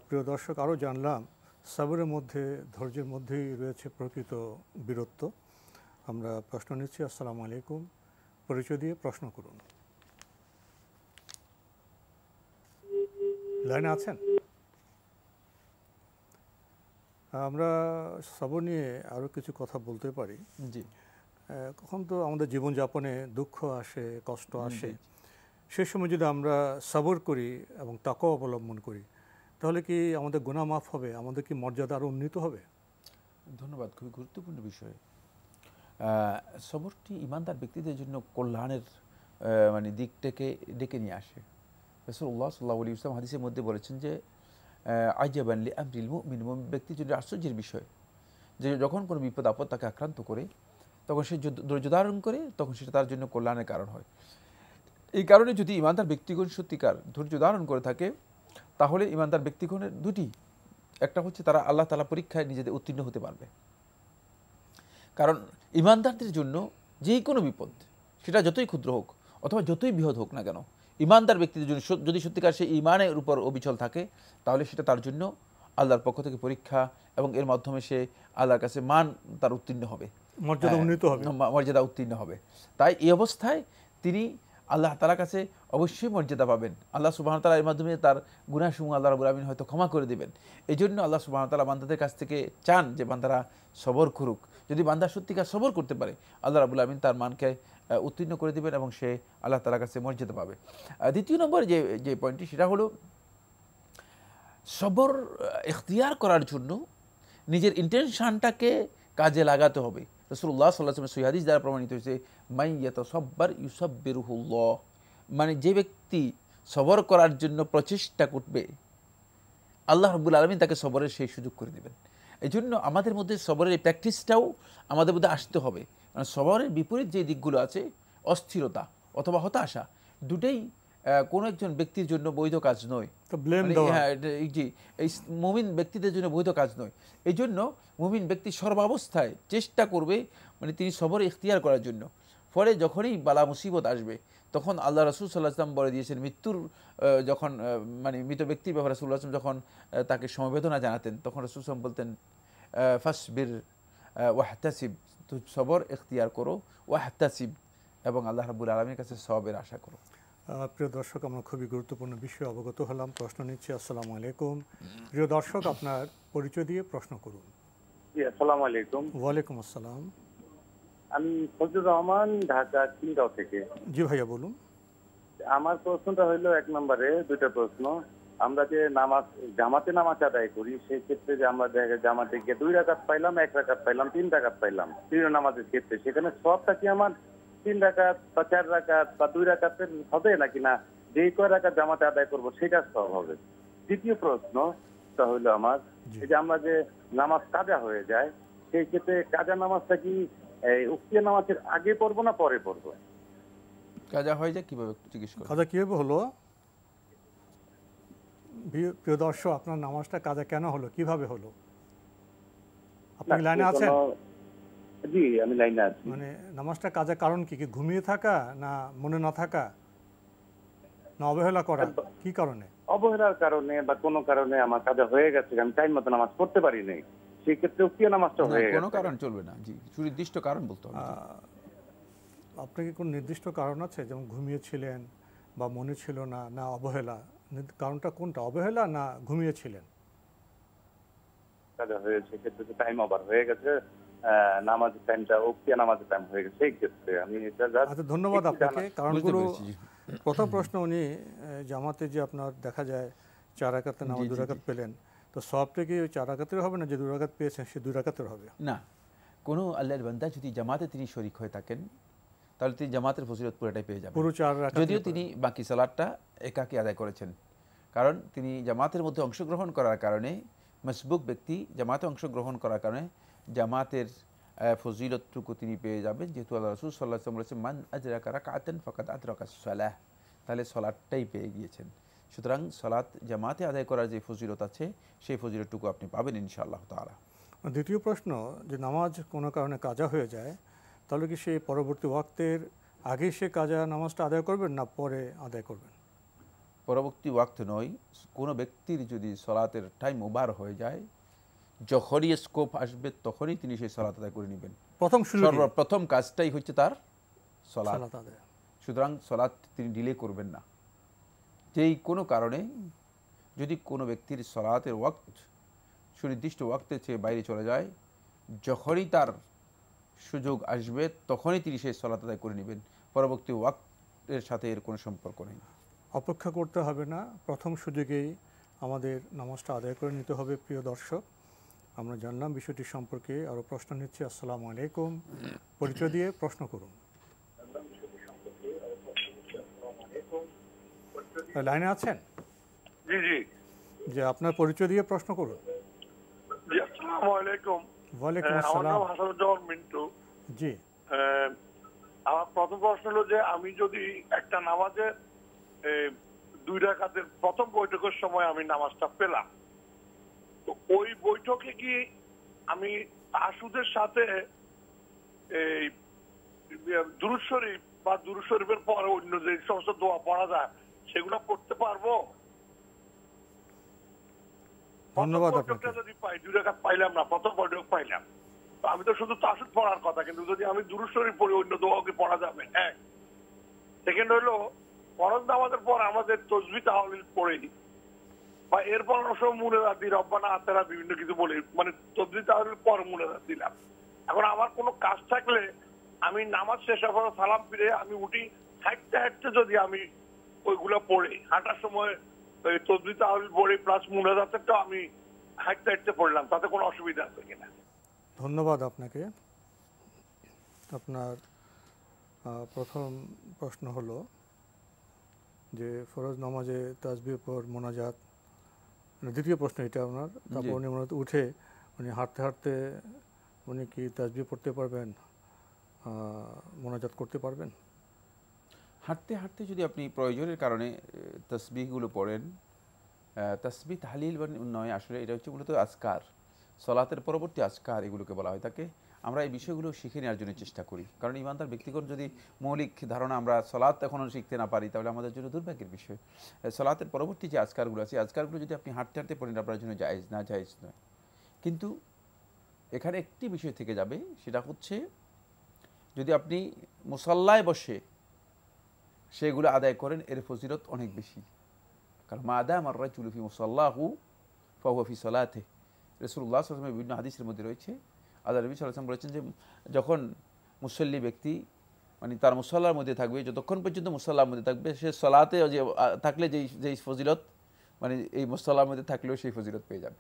প্রিয় দর্শক আরও জানলাম সবরের মধ্যে, ধৈর্যের মধ্যেই রয়েছে প্রকৃত বীরত্ব। আমরা প্রশ্ন নিচ্ছি। আসসালামু আলাইকুম, পরিচয় দিয়ে প্রশ্ন করুন। লাইনে আছেন? আমরা সবর নিয়ে আরও কিছু কথা বলতে পারি। জি, কখন তো আমাদের জীবনযাপনে দুঃখ আসে, কষ্ট আসে, সে সময় যদি আমরা সবর করি এবং তাকওয়া অবলম্বন করি তাহলে কি আমাদের গুনাহ মাফ হবে? আমাদের কি মর্যাদা আরও উন্নীত হবে? ধন্যবাদ, খুবই গুরুত্বপূর্ণ বিষয়। সবরটি ইমানদার ব্যক্তিদের জন্য কল্যাণের মানে দিকটাকে ডেকে নিয়ে আসে। রাসূলুল্লাহ সাল্লাল্লাহু আলাইহি ওয়াসাল্লাম হাদিসের মধ্যে বলেছেন যে আজাবান লিআমরিল মুমিন, ব্যক্তির জন্য আশ্চর্যের বিষয় যে যখন কোনো বিপদ আপদ তাকে আক্রান্ত করে তখন সে ধৈর্য ধারণ করে, তখন সেটা তার জন্য কল্যাণের কারণ হয়। এই কারণে যদি ইমানদার ব্যক্তিগণ সত্যিকার ধৈর্য ধারণ করে থাকে তাহলে ইমানদার ব্যক্তিগণের দুটি, একটা হচ্ছে তারা আল্লাহ তাআলা পরীক্ষায় নিজেদের উত্তীর্ণ হতে পারবে। কারণ ইমানদারদের জন্য যে কোনো বিপদ সেটা যতই ক্ষুদ্র হোক অথবা যতই বৃহৎ হোক না কেন, ইমানদার ব্যক্তিদের জন্য যদি সত্যিকার সে ইমানের উপর অবিচল থাকে তাহলে সেটা তার জন্য আল্লাহর পক্ষ থেকে পরীক্ষা, এবং এর মাধ্যমে সে আল্লাহর কাছে মান তার উত্তীর্ণ হবে, মর্যাদা উন্নীত হবে, মর্যাদা উত্তীর্ণ হবে। তাই এই অবস্থায় তিনি আল্লাহ তাআলার কাছে অবশ্যই মর্যাদা পাবেন। আল্লাহ সুবহানাহু ওয়া তাআলা এর মাধ্যমে তার গুনাহসমূহ আল্লাহ রাব্বুল আলামিন হয়তো ক্ষমা করে দেবেন। এই জন্য আল্লাহ সুবহানাহু ওয়া তাআলা বান্দাদের কাছ থেকে চান যে বান্দারা সবর করুক। যদি বান্দা সত্যিকার সবর করতে পারে আল্লাহ রাব্বুল আলামিন তার মানকে উত্তীর্ণ করে দেবেন এবং সে আল্লাহ তাআলার কাছে মর্যাদা পাবে। দ্বিতীয় নম্বর যে পয়েন্টটি সেটা হলো সবর ইখতিয়ার করার জন্য নিজের ইন্টেনশনটাকে কাজে লাগাতে হবে। রাসূলুল্লাহ সাল্লাল্লাহু আলাইহি ওয়াসাল্লাম সহিহ হাদিস দ্বারা প্রমাণিত হয়েছে, মান ইয়াতাসাব্বার ইউসাব্বিরুহুল্লাহ, মানে যে ব্যক্তি সবর করার জন্য প্রচেষ্টা করবে আল্লাহ রাব্বুল আলামিন তাকে সবরের সেই সুযোগ করে দেবেন। এই জন্য আমাদের মধ্যে সবরের এই প্র্যাকটিসটাও আমাদের মধ্যে আসতে হবে। কারণ সবরের বিপরীত যে দিকগুলো আছে, অস্থিরতা অথবা হতাশা, দুটেই কোনো একজন ব্যক্তির জন্য বৈধ কাজ নয়। জি, এই মুমিন ব্যক্তিদের জন্য বৈধ কাজ নয়। এই জন্য মুমিন ব্যক্তি সর্বাবস্থায় চেষ্টা করবে মানে তিনি সবর ইখতিয়ার করার জন্য। ফলে যখনই বালা মুসিবত আসবে তখন আল্লাহ রাসূল সাল্লাল্লাহু আলাইহি ওয়াসাল্লাম বলে দিয়েছেন, মৃত্যুর যখন মানে মৃত ব্যক্তির ব্যাপারে রাসূলুল্লাহ সাল্লাল্লাহু আলাইহি ওয়াসাল্লাম যখন তাকে সমবেদনা জানাতেন তখন রাসূল সাল্লাল্লাহু আলাইহি ওয়াসাল্লাম বলতেন, ফাসবির ওয়াহতাসিব, তুই সবর ইখতিয়ার করো, ওয়াহতাসিব, এবং আল্লাহ রাব্বুল আলামিনের কাছে সওয়াবের আশা করো। প্রিয় দর্শক, আমরা খুবই গুরুত্বপূর্ণ বিষয়ে অবগত হলাম। প্রশ্ন নিচ্ছি। আসসালামু আলাইকুম, প্রিয় দর্শক আপনার পরিচয় দিয়ে প্রশ্ন করুন। জি, আসসালামু আলাইকুম। ওয়ালাইকুম আসসালাম। আমি ফজলুর রহমান, ঢাকা খিলগাঁও থেকে। জি ভাইয়া বলুন। আমার প্রশ্নটা হলো এক নম্বরে দুইটা প্রশ্ন। আমরা যে জামাতে নামাজ আদায় করি সেই ক্ষেত্রে যে আমরা জামাতে গিয়ে 2 রাকাত পাইলাম, 1 রাকাত পাইলাম, 3 রাকাত পাইলাম প্রিয় নামাজের ক্ষেত্রে, সেখানে সবটা কি আমার 3 রাকাত বা 4 রাকাত বা 2 রাকাতের হবে নাকি না যেই কয় রাকাত জামাতে আদায় করব সেটা সব হবে? দ্বিতীয় প্রশ্নটা হলো আমার, এই যে আমরা যে নামাজ কাজা হয়ে যায় সেই ক্ষেত্রে কাজা নামাজটা কি উক্তিয়া নামাজের আগে পড়বো না পরে পড়বো? কাজা হয়ে যায় কিভাবে জিজ্ঞেস করুন। কাজা কিভাবে হলো? প্রিয় দর্শক, আপনার নামাজটা কাজা কেন হলো, কিভাবে হলো? আপনি লাইনে আছেন? জি, আমি লাইনে আছি। মানে নামাজটা কাজা কারণ কি? ঘুমিয়ে থাকা, না মনে না থাকা, না অবহেলা করা, কি কারণে? অবহেলার কারণে বা কোনো কারণে আমার কাজা হয়ে গেছে, আমি টাইম মতো নামাজ পড়তে পারি নাই, সেই ক্ষেত্রে উক্তিয়া নামাজটা হয়ে গেছে। কোনো কারণ চলবে না, জি, সুনির্দিষ্ট কারণ বলতে হবে। আপনার কি কোনো নির্দিষ্ট কারণ আছে, যেমন ঘুমিয়েছিলেন বা মনে ছিল না, না অবহেলা? কারণটা কোনটা, অবহেলা না ঘুমিয়েছিলেন? কাজা হয়েছে ক্ষেত্রে টাইম ওভার হয়ে গেছে, নামাজের টাইমটা উক্তিয়া নামাজের টাইম হয়ে গেছে, সেই ক্ষেত্রে আমি এটা আচ্ছা, ধন্যবাদ আপনাকে। কারণগুলো, প্রথম প্রশ্ন, উনি জামাতে যে আপনার দেখা যায় 4 রাকাত নামাজ 2 রাকাত পেলেন, তো সবটা কি ওই 4 রাকাতের হবে না, যে 2 রাকাত পেয়েছেন সে 2 রাকাতের হবে? না, কোনো আল্লাহর বান্দা যদি জামাতে তিনি শরীক হয়ে থাকেন তাহলে তিনি জামাতের ফজিলত পুরোটাই পেয়ে যাবেন, পুরো 4 রাকাত, যদিও তিনি বাকি সালাতটা একাকী আদায় করেছেন। কারণ তিনি জামাতের মধ্যে অংশগ্রহণ করার কারণে, মাসবুক ব্যক্তি জামাতে অংশগ্রহণ করার কারণে জামাতের ফজিলতটুকু তিনি পেয়ে যাবেন, যেহেতু আল্লাহ রাসূল সাল্লাল্লাহু আলাইহি ওয়াসাল্লাম বলেছেন মান আদরাকা রাকাতান ফাকাদ আদরাকাস সালাহ, তাহলে সালাতটাই পেয়ে গিয়েছেন। সুতরাং সালাত জামাতে আদায় করার যে ফজিলত আছে সেই ফজিলতটুকু আপনি পাবেন ইনশাআল্লাহ তাআলা। দ্বিতীয় প্রশ্ন, যে নামাজ কোনো কারণে কাজা হয়ে যায় তাহলে কি সেই পরবর্তী ওয়াক্তের আগে সে কাজা নামাজটা আদায় করবেন না পরে আদায় করবেন? পরবর্তী ওয়াক্ত নয়, কোনো ব্যক্তির যদি সালাতের টাইম ওভার হয়ে যায়, যখনই স্কোপ আসবে তখনই তিনি সেই সালাত আদায় করে নেবেন। সর্বপ্রথম কাজটাই হচ্ছে তার সালাত আদায়। সুতরাং সালাত তিনি ডিলে করবেন না। যেই কোনো কারণে যদি কোনো ব্যক্তির সালাতের ওয়াক্ত সুনির্দিষ্ট ওয়াক্তের চেয়ে বাইরে চলে যায়, যখনই তার সুযোগ আসবে তখনই তিনি সেই সালাত আদায় করে নেবেন, পরবর্তী ওয়াক্তের সাথে এর কোনো সম্পর্ক নেই। অপেক্ষা করতে হবে না, প্রথম সুযোগেই আমাদের নামাজটা আদায় করে নিতে হবে। প্রিয় দর্শক, আমরা জানলাম বিষয়টি সম্পর্কে। আরও প্রশ্ন নিচ্ছি। আসসালামু আলাইকুম, পরিচয় দিয়ে প্রশ্ন করুন। লাইনে আছেন? জি জি, যে আপনার পরিচয় দিয়ে প্রশ্ন করুন। জি, আসসালামু আলাইকুম। ওয়ালাইকুম আমার আসসালাম। নাম হাসানুজ্জামান মিন্টু। জি, আমার প্রথম প্রশ্ন হলো যে আমি যদি একটা নামাজে 2 রাকাতের প্রথম বৈঠকের সময় আমি নামাজটা পেলাম, তো ওই বৈঠকে কি আমি তাহাজ্জুদের সাথে এই দুরূদ শরীফ বা দুরূদ শরীফের পরে অন্য যে সমস্ত দোয়া পড়া যায় সেগুলো করতে পারবো? ধন্যবাদ আপনাকে। যদি পাই 2 রাকাত পাইলাম না, প্রথম বৈঠক পাইলাম, তো আমি তো শুধু তাহাজ্জুদ পড়ার কথা, কিন্তু যদি আমি দুরূদ শরীফ পড়ি অন্য দোয়াও কি পড়া যাবে? এক। সেকেন্ড হলো ফরজ নামাজের পর আমাদের তাসবিহ তাহলিল পড়ে বা এরপর সব মুনাজাত দিই, রব্বানা আতেনা বিভিন্ন কিছু বলি, মানে তাসবিহ তাহলিল পর মুনাজাত দিলাম। এখন আমার কোনো কাজ থাকলে আমি নামাজ শেষ হওয়ার সালাম ফিরে আমি উঠি, হাঁটতে হাঁটতে যদি আমি ওইগুলো পড়ি, হাঁটার সময় তাসবিহ তাহলিল পড়ি প্লাস মুনাজাতটা আমি হাঁটতে হাঁটতে পড়লাম, তাতে কোনো অসুবিধা আছে কিনা? ধন্যবাদ আপনাকে। আপনার প্রথম প্রশ্ন হলো যে ফরজ নামাজে তাসবিহ পর মোনাজাত, দ্বিতীয় প্রশ্ন এটা আপনার। তারপর উনি মূলত উঠে উনি হাঁটতে হাঁটতে উনি কি তাসবিহ পড়তে পারবেন, মোনাজাত করতে পারবেন? হাঁটতে হাঁটতে যদি আপনি প্রয়োজনের কারণে তাসবিহগুলো পড়েন, তাসবিহ তাহলিল নয়, আসলে এটা হচ্ছে মূলত আজকার, সলাতের পরবর্তী আজকার এগুলোকে বলা হয় থাকে। আমরা এই বিষয়গুলো শিখে নেওয়ার জন্য চেষ্টা করি, কারণ ইমানদার ব্যক্তিগত যদি মৌলিক ধারণা আমরা সলাত এখনও শিখতে না পারি তাহলে আমাদের জন্য দুর্ভাগ্যের বিষয়। সলাতের পরবর্তী যে আজকারগুলো আছে, আজকারগুলো যদি আপনি হাঁটতে হাঁটতে পড়েন আপনার জন্য জায়েজ না, জায়েজ নয়। কিন্তু এখানে একটি বিষয় থেকে যাবে, সেটা হচ্ছে যদি আপনি মুসাল্লায় বসে সেগুলো আদায় করেন এর ফজিলত অনেক বেশি। কারণ মা আদাম আর রাজুলু ফি মুসাল্লাহু ফাহুয়া ফি সালাতিহি, রাসূলুল্লাহ সাল্লাল্লাহু আলাইহি ওয়াসাল্লাম বিভিন্ন হাদিসের মধ্যে রয়েছে, আল্লাহ নবী সাল্লাল্লাহু আলাইহি ওয়াসাল্লাম বলেছেন যে যখন মুসল্লি ব্যক্তি মানে তার মুসাল্লার মধ্যে থাকবে, যতক্ষণ পর্যন্ত মুসাল্লার মধ্যে থাকবে সে সালাতে যে থাকলে যেই ফজিলত, মানে এই মুসাল্লার মধ্যে থাকলেও সেই ফজিলত পেয়ে যাবে।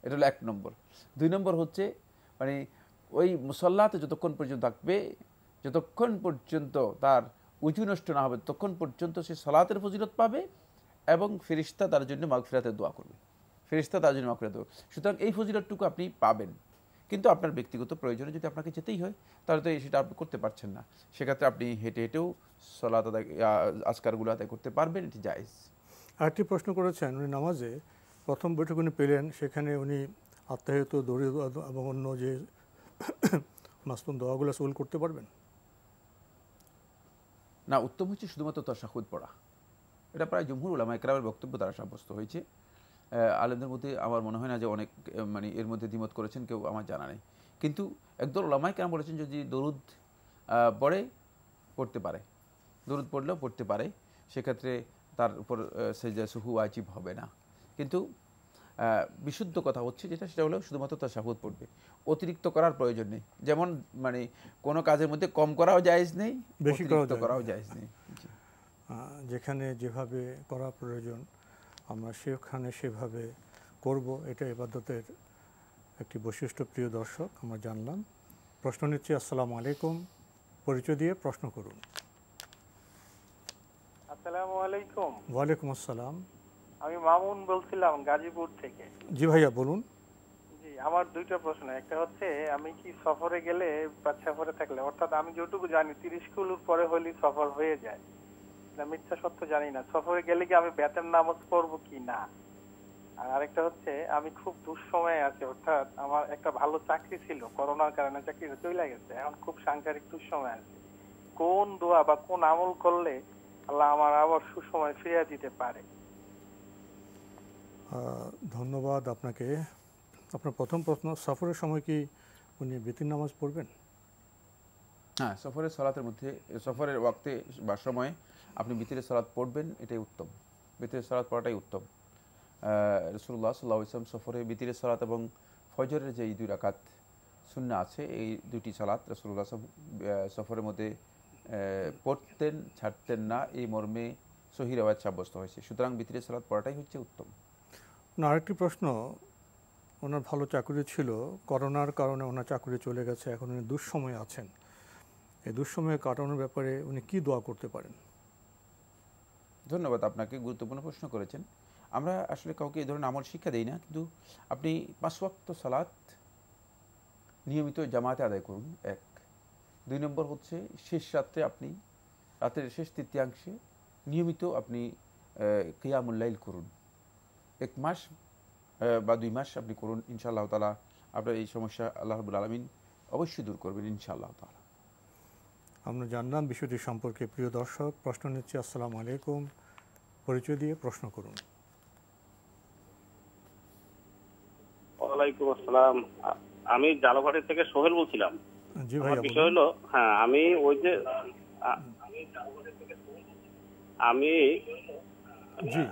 এটা হলো 1 নম্বর। 2 নম্বর হচ্ছে মানে ওই মুসাল্লাতে যতক্ষণ পর্যন্ত থাকবে, যতক্ষণ পর্যন্ত তার উজু নষ্ট না হবে ততক্ষণ পর্যন্ত সে সালাতের ফজিলত পাবে এবং ফেরেশতা তার জন্য মাগফিরাতের দোয়া করবে, ফেরেশতা তার জন্য মাগফিরাত দেবে। সুতরাং এই ফজিলতটুকু আপনি পাবেন। কিন্তু আপনার ব্যক্তিগত প্রয়োজনে যদি আপনাকে যেতেই হয় তাহলে তো সেটা আপনি করতে পারছেন না, সেক্ষেত্রে আপনি হেঁটে হেঁটেও সালাত আদায় আজকারগুলো আদায় করতে পারবেন, এটি জায়েজ। আরেকটি প্রশ্ন করেছেন, উনি নামাজে প্রথম বৈঠক উনি পেলেন, সেখানে উনি আত্মাহিত দৌড়ে এবং অন্য যে মাসনুন দোয়াগুলো সেগুলো করতে পারবেন? না, উত্তম হচ্ছে শুধুমাত্র তাশাহুদ পড়া। এটা প্রায় জমহুর উলামায়ে কেরামের বক্তব্য দ্বারা সাব্যস্ত হয়েছে। আলেমদের মধ্যে আমার মনে হয় না যে অনেক মানে এর মধ্যে দ্বিমত করেছেন, কেউ আমার জানা নেই। কিন্তু একদল উলামায়ে কেরাম বলেছেন যদি দরুদ পড়তে পারে, দরুদ পড়লেও পড়তে পারে, সেক্ষেত্রে তার উপর সেজদা সুহু ওয়াজিব হবে না। কিন্তু বিশুদ্ধ কথা হচ্ছে যেটা, সেটা হলো শুধুমাত্র তাশাহুদ পড়বে, অতিরিক্ত করার প্রয়োজন নেই। যেমন মানে কোনো কাজের মধ্যে কম করাও জায়েজ নেই, বেশি করাও জায়েজ নেই। যেখানে যেভাবে করা প্রয়োজন আমরা সেখানে সেভাবে করব, এটা ইবাদতের একটি বৈশিষ্ট্য। প্রিয় দর্শক, আমরা জানলাম। প্রশ্ন নিচ্ছি। আসসালামু আলাইকুম, পরিচয় দিয়ে প্রশ্ন করুন। আসসালামু আলাইকুম। ওয়ালাইকুম আসসালাম। আমি মামুন বলছিলাম গাজীপুর থেকে। জি ভাইয়া বলুন। জি, আমার দুইটা প্রশ্ন। একটা হচ্ছে, আমি কি সফরে গেলে বা সফরে থাকলে, অর্থাৎ আমি যেটুকু জানি 30 কিলোর পরে হলে সফর হয়ে যায়, না মিথ্যা সত্য জানি না, সফরে গেলে কি আমি বেতের নামাজ পড়বো কি না? আর আরেকটা হচ্ছে, আমি খুব দুঃসময়ে আছি, অর্থাৎ আমার একটা ভালো চাকরি ছিল, করোনার কারণে চাকরিটা চলে গেছে, এখন খুব সাংসারিক দুঃসময় আছে। কোন দোয়া বা কোন আমল করলে আল্লাহ আমার আবার সুসময় ফিরিয়ে দিতে পারে? ধন্যবাদ আপনাকে। আপনার প্রথম প্রশ্ন, সফরের সময় কি উনি বিতির নামাজ পড়বেন? হ্যাঁ, সফরের সালাতের মধ্যে, সফরের ওয়াক্তে বা সময়ে আপনি বিতিরের সালাত পড়বেন, এটাই উত্তম। বিতিরের সালাত পড়াটাই উত্তম। রাসূলুল্লাহ সাল্লাল্লাহু আলাইহি ওয়াসাল্লাম সফরে বিতিরের সালাত এবং ফজরের যে 2 রাকাত সুন্নাহ আছে, এই দুটি সালাত রাসূলুল্লাহ সফরের মধ্যে পড়তেন, ছাড়তেন না, এই মর্মে সহিহ রিওয়ায়াত সাব্যস্ত হয়েছে। সুতরাং বিতিরের সালাত পড়াটাই হচ্ছে উত্তম। আরেকটি প্রশ্ন, ওনার ভালো চাকরি ছিল, করোনার কারণে ওনার চাকরি চলে গেছে, এখন উনি দুঃসময়ে আছেন। এই দুঃসময়ে কাটানোর ব্যাপারে উনি কি দোয়া করতে পারেন? ধন্যবাদ আপনাকে, গুরুত্বপূর্ণ প্রশ্ন করেছেন। আমরা আসলে কাউকে এই ধরনের আমল শিক্ষা দেই না, কিন্তু আপনি 5 ওয়াক্ত সালাত নিয়মিত জামাতে আদায় করুন, 1। 2 নম্বর হচ্ছে শেষ রাত্রে আপনি, রাতের শেষ তৃতীয়াংশে নিয়মিত আপনি কিয়ামুল লাইল করুন। 1 মাস বা 2 মাস আপনি করুন, ইনশাআল্লাহ তাআলা আপনার এই সমস্যা আল্লাহ রাব্বুল আলামিন অবশ্যই দূর করবেন ইনশাআল্লাহ তাআলা। আমরা জানলাম বিষয়টি সম্পর্কে। প্রিয় দর্শক, প্রশ্ন নিচ্ছি। আসসালামু আলাইকুম, পরিচয় দিয়ে প্রশ্ন করুন। ওয়ালাইকুম আসসালাম। আমি জালঘাটি থেকে সোহেল বলছিলাম। জি ভাই, বিষয় হলো, হ্যাঁ, আমি ওই যে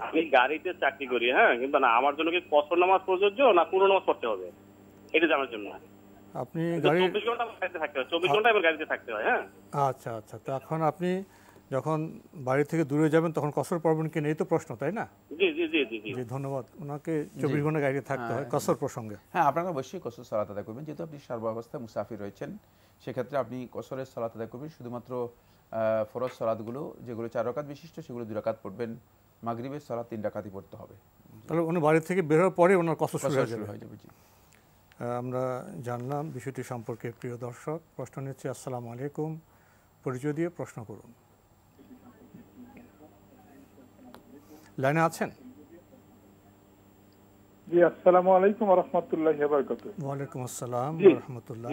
আমি গাড়িতে চাকরি করি, হ্যাঁ, কিন্তু না আমার জন্য কি কসর নামাজ প্রযোজ্য না পুরো নামাজ পড়তে হবে, এটা জানার জন্য। আপনি 24 ঘন্টা গাড়িতে থাকতে হয়, 24 ঘন্টা এবার গাড়িতে থাকতে হয়। হ্যাঁ, আচ্ছা আচ্ছা। তো এখন আপনি যখন বাড়ি থেকে দূরে যাবেন তখন কসর পড়বেন কিনা, এই তো প্রশ্ন, তাই না? জি জি জি জি জি। ধন্যবাদ। ওনাকে 24 ঘন্টা গাড়িতে থাকতে হয় কসর প্রসঙ্গে। হ্যাঁ, আপনারা অবশ্যই কসর সালাত আদায় করবেন, যেহেতু আপনি সর্বাবস্থায় মুসাফির রয়েছেন, সেক্ষেত্রে আপনি কসরের সালাত আদায় করবেন। শুধুমাত্র ফরজ সালাতগুলো যেগুলো 4 রাকাত বিশিষ্ট, সেগুলো 2 রাকাত পড়বেন। মাগরিবের সালাত 3 রাকাতই পড়তে হবে। তাহলে উনি বাড়ি থেকে বের হওয়ার পরে ওনার কসর শুরু হয়ে যাবে। জি, আমরা জানলাম বিষয়টি সম্পর্কে। প্রিয় দর্শক, প্রশ্ন নিচ্ছি। আসসালামু আলাইকুম, পরিচয় দিয়ে প্রশ্ন করুন। লাইনে আছেন? জি, আসসালামু আলাইকুম ওয়া রাহমাতুল্লাহি ওয়া বারাকাতুহু। ওয়া আলাইকুম আসসালাম ওয়া রাহমাতুল্লাহ।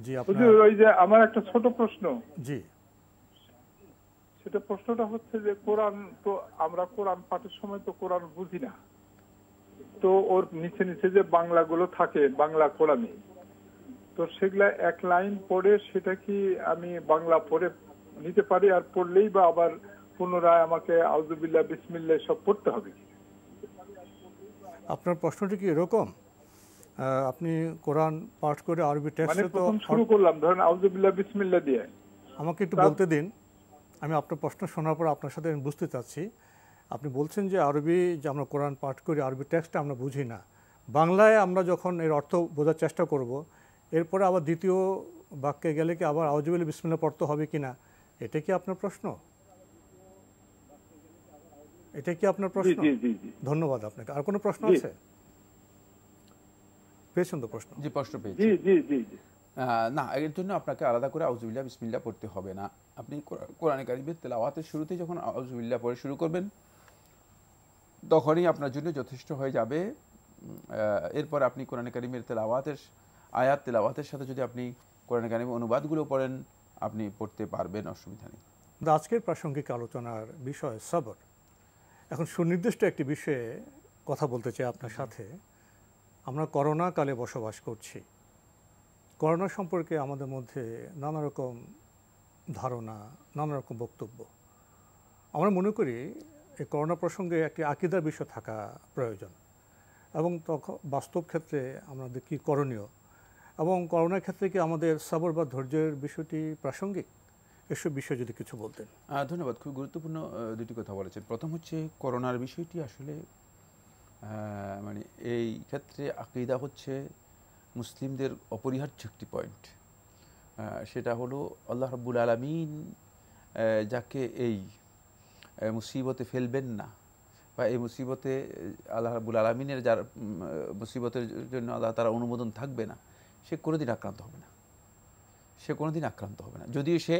জি, আপনার ওই যে আমার একটা ছোট প্রশ্ন। জি, সেটা প্রশ্নটা হচ্ছে যে কোরআন তো আমরা কোরআন পাঠের সময় তো কোরআন বুঝি না, তো ওর নিচে নিচে যে বাংলাগুলো থাকে বাংলা কোরআনে, তো সেগুলা এক লাইন পড়ে সেটা কি আমি বাংলা পড়ে নিতে পারি, আর পড়লেই বা আবার পুনরায় আমাকে আউযুবিল্লাহ বিসমিল্লাহ সব পড়তে হবে? আপনার প্রশ্নটি কি এরকম, আপনি কোরআন পাঠ করে আরবি টেক্সটে তো শুরু করলাম, ধরেন আউযুবিল্লাহ বিসমিল্লাহ দিয়ে, আমাকে একটু বলতে দিন। আমি আপনার প্রশ্ন শোনার পর আপনার সাথে আমি বুঝতে চাচ্ছি। আপনি বলছেন যে আরবি, যে আমরা কোরআন পাঠ করি আরবি টেক্সটটা আমরা বুঝি না, বাংলায় আমরা যখন এর অর্থ বোঝার চেষ্টা করব, এরপরে আবার দ্বিতীয় বাক্যে গেলে কি আবার আউযুবিল্লাহ বিসমিল্লাহ পড়তে হবে কিনা, এটা কি আপনার প্রশ্ন? এটা কি আপনার প্রশ্ন? ধন্যবাদ আপনাকে। আর কোনো প্রশ্ন আছে? পেয়েছেন তো প্রশ্ন? জি, প্রশ্ন পেয়েছি। জি জি জি জি। না, এর জন্য আপনাকে আলাদা করে আউযুবিল্লাহ বিসমিল্লাহ পড়তে হবে না। আপনি কোরআনে কারিমের তেলাওয়াতের শুরুতেই যখন আউযুবিল্লাহ পড়ে শুরু করবেন, তখনই আপনার জন্য যথেষ্ট হয়ে যাবে। এরপর আপনি কোরআনে কারিমের তেলাওয়াতের আয়াত তেলাওয়াতের সাথে যদি আপনি কোরআনে কারিমের অনুবাদগুলো পড়েন, আপনি পড়তে পারবেন, অসুবিধা নেই। আজকের প্রাসঙ্গিক আলোচনার বিষয় সবর। এখন সুনির্দিষ্ট একটি বিষয়ে কথা বলতে চাই আপনার সাথে। আমরা করোনা কালে বসবাস করছি। করোনা সম্পর্কে আমাদের মধ্যে নানা রকম ধারণা, নানা রকম বক্তব্য। আমরা মনে করি এই করোনা প্রসঙ্গে একটি আকীদার বিষয় থাকা প্রয়োজন, এবং তখন বাস্তব ক্ষেত্রে আমাদের কী করণীয়, এবং করোনার ক্ষেত্রে কি আমাদের সবর বা ধৈর্যের বিষয়টি প্রাসঙ্গিক, এসব বিষয়ে যদি কিছু বলতেন। ধন্যবাদ। খুব গুরুত্বপূর্ণ দুটি কথা বলেছেন। প্রথম হচ্ছে করোনার বিষয়টি আসলে মানে এই ক্ষেত্রে আকীদা হচ্ছে মুসলিমদের অপরিহার্য একটি পয়েন্ট। সেটা হলো আল্লাহ রাব্বুল আলামিন যাকে এই মুসিবতে ফেলবেন না, বা এই মুসিবতে আল্লাহ রাব্বুল আলামিনের যার মুসিবতের জন্য আল্লাহ তাআলা অনুমোদন থাকবে না, সে কোনোদিন আক্রান্ত হবে না। সে কোনোদিন আক্রান্ত হবে না, যদিও সে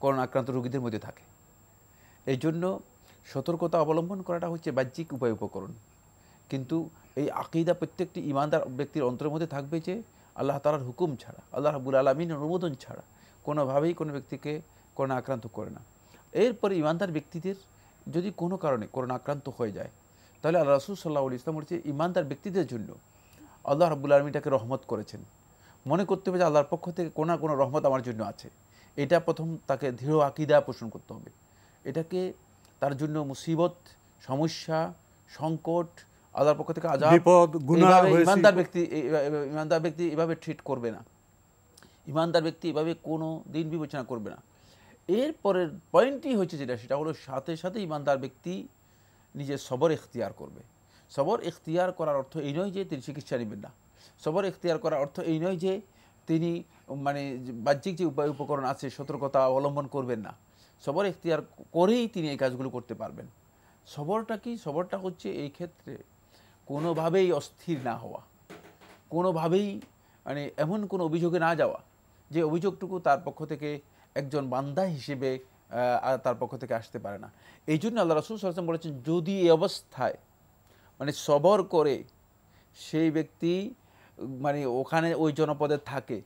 করোনা আক্রান্ত রোগীদের মধ্যে থাকে। এই জন্য সতর্কতা অবলম্বন করাটা হচ্ছে বাহ্যিক উপায় উপকরণ, কিন্তু এই আকীদা প্রত্যেকটি ঈমানদার ব্যক্তির অন্তরের মধ্যে থাকবে যে আল্লাহ তাআলার হুকুম ছাড়া, আল্লাহ রাব্বুল আলামিনের অনুমোদন ছাড়া কোনোভাবেই কোনো ব্যক্তিকে করোনা আক্রান্ত করে না। এরপরে ঈমানদার ব্যক্তিদের যদি কোনো কারণে করোনা আক্রান্ত হয়ে যায়, তাহলে আল্লাহ রাসূল সাল্লাল্লাহু আলাইহি ওয়াসাল্লাম বলেছে ঈমানদার ব্যক্তিদের জন্য আল্লাহ রাব্বুল আলামিন তাকে রহমত করেছেন। মনে করতে হবে যে আল্লাহর পক্ষ থেকে কোনো না কোনো রহমত আমার জন্য আছে। এটা প্রথম তাকে দৃঢ় আকীদা পোষণ করতে হবে। এটাকে তার জন্য মুসিবত, সমস্যা, সংকট, আল্লাহর পক্ষ থেকে আযাব, বিপদ, গুনাহ হয়েছে, ঈমানদার ব্যক্তি এভাবে ট্রিট করবে না। ঈমানদার ব্যক্তি এভাবে কোনো দিন বিবেচনা করবে না। এরপরের পয়েন্টই হচ্ছে যেটা, সেটা হলো সাথে সাথে ঈমানদার ব্যক্তি নিজের সবর ইখতিয়ার করবে। সবর ইখতিয়ার করার অর্থ এই নয় যে তিনি চিকিৎসা নেবেন না। সবর ইখতিয়ার করার অর্থ এই নয় যে তিনি মানে বাহ্যিক যে উপায় উপকরণ আছে সতর্কতা অবলম্বন করবেন না। সবর ইখতিয়ার করেই তিনি এই কাজগুলো করতে পারবেন। সবরটা কি? সবরটা হচ্ছে এই ক্ষেত্রে কোনোভাবেই অস্থির না হওয়া, কোনোভাবেই মানে এমন কোনো অভিযোগে না যাওয়া যে অভিযোগটুকু তার পক্ষ থেকে একজন বান্দা হিসেবে তার পক্ষ থেকে আসতে পারে না। এই জন্য আল্লাহ রাসূল সাল্লাল্লাহু আলাইহি ওয়াসাল্লাম বলেছেন, যদি এই অবস্থায় মানে সবর করে সেই ব্যক্তি মানে ওখানে ওই জনপদে থাকে,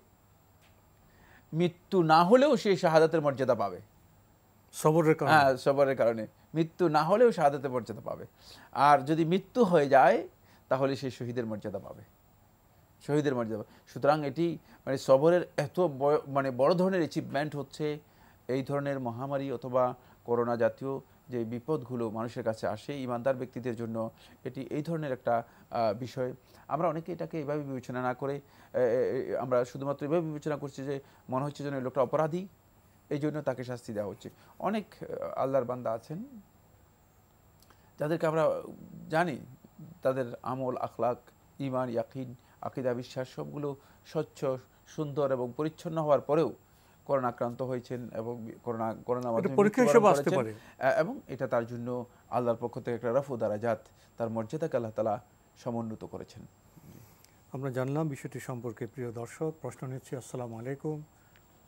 মৃত্যু না হলেও সে শাহাদাতের মর্যাদা পাবে। সবরের কারণে, হ্যাঁ, সবরের কারণে মৃত্যু না হলেও শাহাদাতের মর্যাদা পাবে। আর যদি মৃত্যু হয়ে যায় তাহলে সে শহীদের মর্যাদা পাবে, শহীদের মর্যাদা। সুতরাং এটি মানে সবরের এত মানে বড় ধরনের অ্যাচিভমেন্ট হচ্ছে এই ধরনের মহামারী অথবা করোনা জাতীয় যে বিপদগুলো মানুষের কাছে আসে, ঈমানদার ব্যক্তিদের জন্য এটি এই ধরনের একটা বিষয়। আমরা অনেকে এটাকে এভাবে বিবেচনা না করে আমরা শুধুমাত্র এভাবে বিবেচনা করছি যে মনে হচ্ছে যেন লোকটা অপরাধী, এই জন্য তাকে শাস্তি দেওয়া হচ্ছে। অনেক আল্লাহর বান্দা আছেন যাদেরকে আমরা জানি তাদের আমল, আখলাক, ঈমান, ইয়াকিন, আকীদা, বিশ্বাস সবগুলো স্বচ্ছ, সুন্দর এবং পরিচ্ছন্ন হওয়ার পরেও করোনা আক্রান্ত হয়েছেন এবং করোনা এবং এটা তার জন্য আল্লাহর পক্ষ থেকে একটা রফু দারাজাত, তার মর্যাদাকে আল্লাহ তাআলা সমুন্নত করেছেন। আমরা জানলাম বিষয়টি সম্পর্কে। প্রিয় দর্শক, প্রশ্ন নিচ্ছি। আসসালামু আলাইকুম,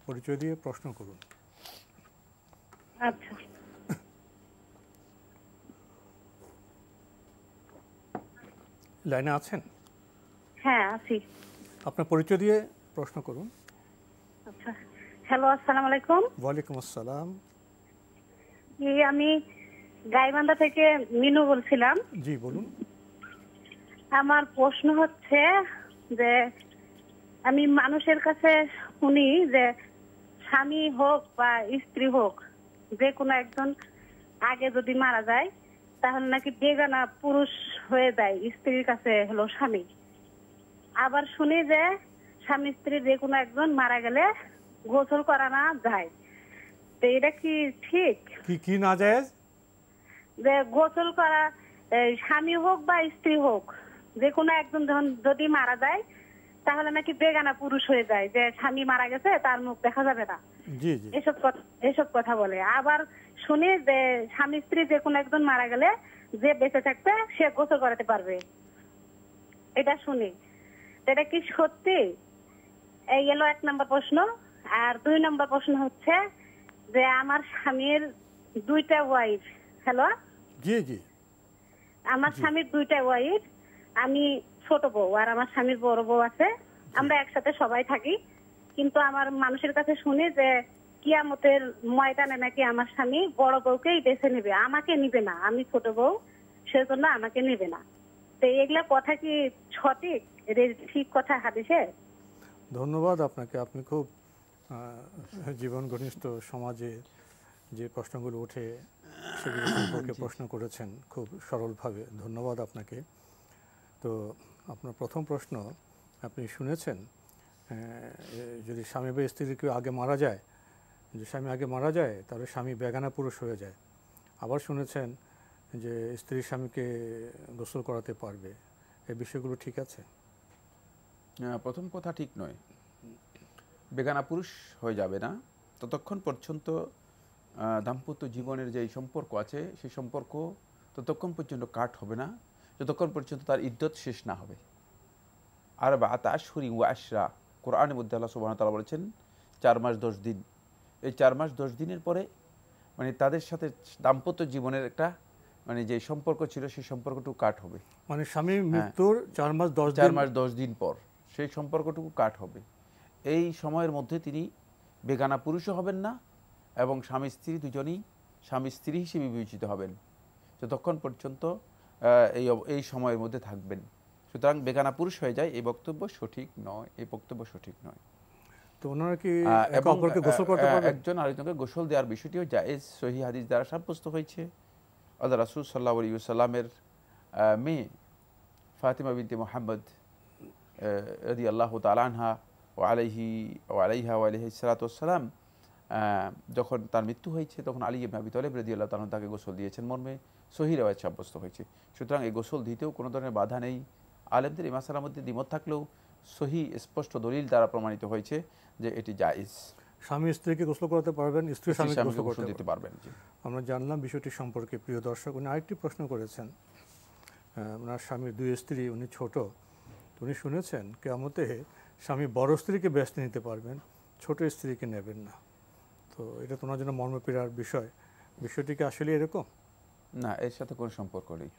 পরিচয় দিয়ে প্রশ্ন করুন। আচ্ছা, লাইনে আছেন? হ্যাঁ আছি। আপনার পরিচয় দিয়ে প্রশ্ন করুন। আচ্ছা, হ্যালো, আসসালামু আলাইকুম। ওয়ালাইকুম আসসালাম। আমি গাইবান্ধা থেকে মিনু বলছিলাম। জি বলুন। আমার প্রশ্ন হচ্ছে যে আমি মানুষের কাছে শুনি যে স্বামী হোক বা স্ত্রী হোক, যে কোনো একজন আগে যদি মারা যায় তাহলে নাকি বেগানা পুরুষ হয়ে যায় স্ত্রীর কাছে হলো স্বামী। আবার শুনি যে স্বামী স্ত্রী যে কোনো একজন মারা গেলে গোসল করা না যায়, তো এটা কি ঠিক? কি না যায়? যে গোসল করা, স্বামী হোক বা স্ত্রী হোক, যে কোনো একজন যখন যদি মারা যায় তাহলে নাকি বেগানা পুরুষ হয়ে যায়, যে স্বামী মারা গেছে তার মুখ দেখা যাবে না, এসব কথা বলে। আবার শুনি যে স্বামী স্ত্রী যে কোনো একজন মারা গেলে যে বেঁচে থাকবে সে গোসল করাতে পারবে, এটা শুনি। এটা কি সত্যি? এই গেল 1 নম্বর প্রশ্ন। আর 2 নম্বর প্রশ্ন হচ্ছে যে আমার স্বামীর 2টা ওয়াইফ। হ্যালো, জি জি, আমার স্বামীর 2টা ওয়াইফ, আমি ছোট বউ আর আমার স্বামীর বড় বউ আছে, আমরা একসাথে সবাই থাকি। কিন্তু আমার মানুষের কাছে শুনি যে কিয়ামতের ময়দানে নাকি আমার স্বামী বড় বউকেই বেছে নেবে, আমাকে নিবে না, আমি ছোট বউ, সেজন্য আমাকে নেবে না। তো এগুলা কথা কি সঠিক? এটা ঠিক কথা হাদিসে? ধন্যবাদ আপনাকে। আপনি খুব জীবন ঘনিষ্ঠ সমাজে যে প্রশ্নগুলো ওঠে সেগুলো সম্পর্কে প্রশ্ন করেছেন খুব সরলভাবে। ধন্যবাদ আপনাকে। তো আপনার প্রথম প্রশ্ন আপনি শুনেছেন, যদি স্বামী বা স্ত্রী কেউ আগে মারা যায়, যদি স্বামী আগে মারা যায় তাহলে স্বামী বেগানা পুরুষ হয়ে যায়। আবার শুনেছেন যে স্ত্রী স্বামীকে গোসল করাতে পারবে, এই বিষয়গুলো ঠিক আছে? প্রথম কথা ঠিক নয়। বেগানা পুরুষ হয়ে যাবে না ততক্ষণ পর্যন্ত দাম্পত্য জীবনের যে সম্পর্ক আছে সেই সম্পর্ক ততক্ষণ পর্যন্ত কাট হবে না যতক্ষণ পর্যন্ত তার ইদ্যত শেষ না হবে। আর বাত আশহুরি ওয়া আশরা, কোরআনের মধ্যে আল্লাহ সুবহানাহু ওয়া তাআলা বলেছেন 4 মাস 10 দিন। এই 4 মাস 10 দিনের পরে মানে তাদের সাথে দাম্পত্য জীবনের একটা মানে যে সম্পর্ক ছিল সেই সম্পর্কটুকু কাট হবে। মানে স্বামী মৃত্যুর 4 মাস 10 দিন পর সেই সম্পর্কটুকু কাট হবে। এই সময়ের মধ্যে তিনি বেগানা পুরুষও হবেন না এবং স্বামী স্ত্রী দুজনেই স্বামী স্ত্রী হিসেবে বিবেচিত হবেন যতক্ষণ পর্যন্ত এই সময়ের মধ্যে থাকবেন। সুতরাং বেগানা পুরুষ হয়ে যায় এই বক্তব্য সঠিক নয়, এই বক্তব্য সঠিক নয়। তো ওনারা কি একে অপরকে গোসল করতে পারবেন? একজন আরেকজনকে গোসল দেওয়ার বিষয়টিও জায়েজ, সহিহ হাদিস দ্বারা সাব্যস্ত হয়েছে। আল্লাহ রাসূল সাল্লাল্লাহু আলাইহি ওয়াসাল্লামের মেয়ে ফাতিমা বিনতে মুহাম্মদ রাদিয়াল্লাহু তাআলা আনহা ওয়া আলাইহি সাল্লাতু ওয়াসসালাম যখন তার মৃত্যু হয়েছে তখন আলী ইবনে আবি তালিব রাদিয়াল্লাহু তাআলা তাকে গোসল দিয়েছেন মর্মে সহিহ রিওয়ায়াত সাব্যস্ত হয়েছে। সুতরাং এই গোসল দিতেও কোনো ধরনের বাধা নেই। আলেমদের এই মাসালার মধ্যে দ্বিমত থাকলেও সহিহ স্পষ্ট দলিল দ্বারা প্রমাণিত হয়েছে যে এটি জায়েজ। স্বামী স্ত্রীকে গোসল করাতে পারবেন, স্ত্রী স্বামীকে গোসল করতে দিতে পারবেন। আমরা জানলাম বিষয়টি সম্পর্কে। প্রিয় দর্শক, উনি আরেকটি প্রশ্ন করেছেন। ওনার স্বামীর 2 স্ত্রী, উনি ছোট। উনি শুনেছেন কিয়ামতে স্বামী বড় স্ত্রীকে ব্যস্ত নিতে পারবেন, ছোট স্ত্রীকে নেবেন না। তো এটা তো ওনার জন্য মর্মপীড়ার বিষয়। বিষয়টি কি আসলে এরকম? না, এর সাথে কোনো সম্পর্ক নেই।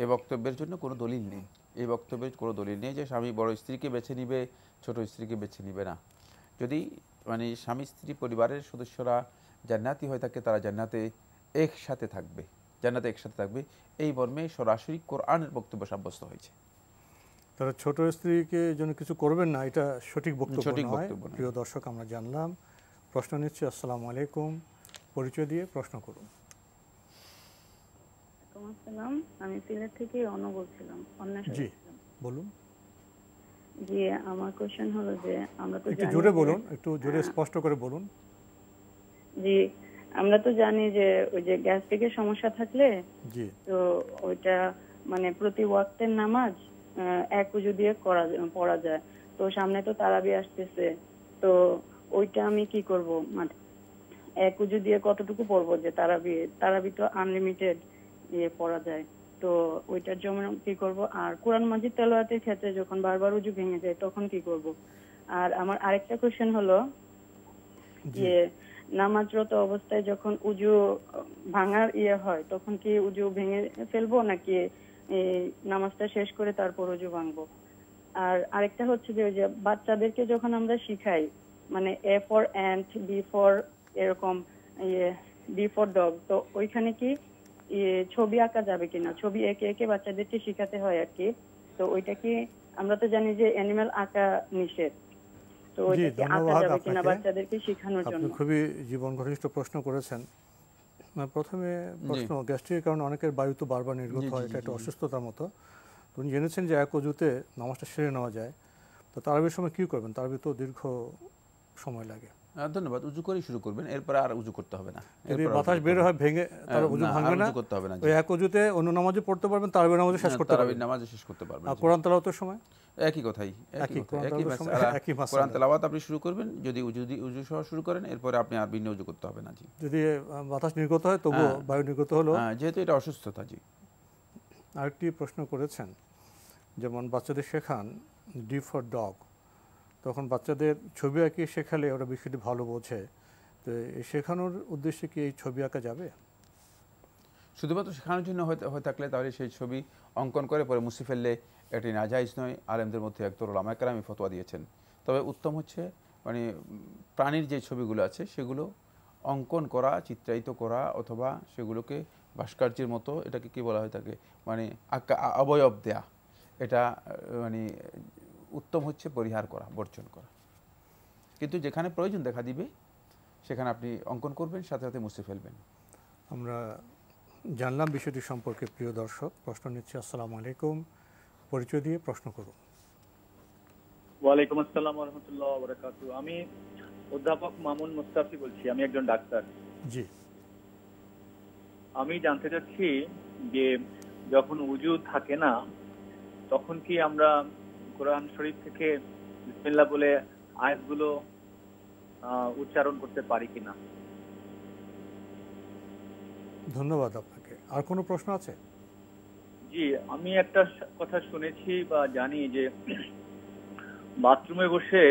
এই বক্তব্যের জন্য কোনো দলিল নেই। এই বক্তব্যের কোনো দলিল নেই যে স্বামী বড় স্ত্রীকে বেছে নিবে, ছোট স্ত্রীকে বেছে নিবে না। যদি মানে স্বামী স্ত্রী পরিবারের সদস্যরা জান্নাতি হয়ে থাকে তারা জান্নাতে একসাথে থাকবে, জান্নাতে একসাথে থাকবে, এই মর্মে সরাসরি কোরআনের বক্তব্য সাব্যস্ত হয়েছে। তারা ছোট স্ত্রীকে জন্য কিছু করবেন না, এটা সঠিক বক্তব্য নয়। নয়। প্রিয় দর্শক, আমরা জানলাম। প্রশ্ন নিচ্ছি। আসসালামু আলাইকুম, পরিচয় দিয়ে প্রশ্ন করুন। আসসালাম, আমি সিলেট থেকে অন্য বলছিলাম। জি বলুন। জি, আমার কোশ্চেন হলো যে আমরা তো একটু জোরে বলুন, একটু জোরে স্পষ্ট করে বলুন। জি, আমরা তো জানি যে ওই যে গ্যাস্ট্রিকের সমস্যা থাকলে জি তো ওইটা মানে প্রতি ওয়াক্তের নামাজ এক উজু দিয়ে পড়া যায়। তো সামনে তো তারাবি আসতেছে, তো ওইটা আমি কি করব? মানে এক উজু দিয়ে কতটুকু পড়বো? যে তারাবি তো আনলিমিটেড পড়া যায়, তো ওইটার জন্য কি করব? আর কোরআন মাজিদ তেলাওয়াতের ক্ষেত্রে যখন বারবার উজু ভেঙে যায় তখন কি করব? আর আমার আরেকটা কোশ্চেন হলো যে নামাজরত অবস্থায় যখন উজু ভাঙার হয় তখন কি উজু ভেঙে ফেলবো নাকি নামাজটা শেষ করে তারপর উজু ভাঙবো? আর আরেকটা হচ্ছে যে ওই যে বাচ্চাদেরকে যখন আমরা শিখাই মানে A for ant, B for এরকম, ডি ফর ডগ, তো ওইখানে কি ছবি আঁকা যাবে কিনা? ছবি একে একে বাচ্চাদেরকে শিখাতে হয় আর কি। তো ওইটা কি, আমরা তো জানি যে অ্যানিমাল আঁকা নিষেধ, তো ওইটা কি আঁকা যাবে কিনা বাচ্চাদেরকে শেখানোর জন্য? আপনি খুবই জীবন ঘনিষ্ঠ প্রশ্ন করেছেন। প্রথমে প্রশ্ন, গ্যাস্ট্রিকের কারণে অনেকের বায়ু তো বারবার নির্গত হয়, এটা একটা অসুস্থতার মতো। উনি জেনেছেন যে এক অজুতে নামাজটা সেরে নেওয়া যায়, তো তারাবির সময় কী করবেন? তারাবি তো দীর্ঘ সময় লাগে। ধন্যবাদ। উজু করেই শুরু করবেন, এরপর আর উজু করতে হবে না। যদি বাতাস বের হয় ভেঙে তার উজু ভাঙবে না, করতে হবে না। ওই এক অজুতে অন্য নামাজে পড়তে পারবেন, তারাবির নামাজে শেষ করতে পারবেন, নামাজে শেষ করতে পারবেন। আর কোরআন তেলাওয়াতের সময় একই কথাই, কোরআন তেলাওয়াত আপনি শুরু করবেন, যদি উজু সহ শুরু করেন এরপরে আপনি আর ভিন্ন উজু করতে হবে না। জি, যদি বাতাস নির্গত হয় তবু বায়ু নির্গত হলো, যেহেতু এটা অসুস্থতা। জি, আরেকটি প্রশ্ন করেছেন, যেমন বাচ্চাদের শেখান ডি ফর ডগ, তখন বাচ্চাদের ছবি আঁকিয়ে শেখালে ওরা বিষয়টি ভালো বোঝে, তো এই শেখানোর উদ্দেশ্যে কি এই ছবি আঁকা যাবে? শুধুমাত্র শেখানোর জন্য হয়ে থাকলে তাহলে সেই ছবি অঙ্কন করে পরে মুছে ফেললে এটি নাজাইজ নয়। আলেমদের মধ্যে একদল উলামায়ে কেরাম ফতোয়া দিয়েছেন। তবে উত্তম হচ্ছে মানে প্রাণীর যে ছবিগুলো আছে সেগুলো অঙ্কন করা, চিত্রায়িত করা, অথবা সেগুলোকে ভাস্কর্যের মতো, এটাকে কি বলা হয়ে থাকে, মানে অবয়ব দেয়া, এটা মানে উত্তম হচ্ছে পরিহার করা, বর্জন করা। কিন্তু যেখানে প্রয়োজন দেখা দিবে সেখানে আপনি অঙ্কন করবেন, সাথে সাথে মুছে ফেলবেন। আমরা জানলাম বিষয়টি সম্পর্কে। প্রিয় দর্শক, প্রশ্ন নিচ্ছি। আসসালামু আলাইকুম, পরিচয় দিয়ে প্রশ্ন করুন। ওয়ালাইকুম আসসালাম ওয়া রাহমাতুল্লাহি ওয়া বারাকাতুহু। আমি অধ্যাপক মামুন মুস্তাফি বলছি, আমি একজন ডাক্তার। জি, আমি জানতে চাচ্ছি যে যখন উজু থাকে না তখন কি আমরা কোরআন শরীফ থেকে বিসমিল্লাহ বলে আয়াতগুলো উচ্চারণ করতে পারি কিনা? ধন্যবাদ আপনাকে। আর কোনো প্রশ্ন আছে? জি, আমি একটা কথা শুনেছি বা জানি যে বাথরুমে বসে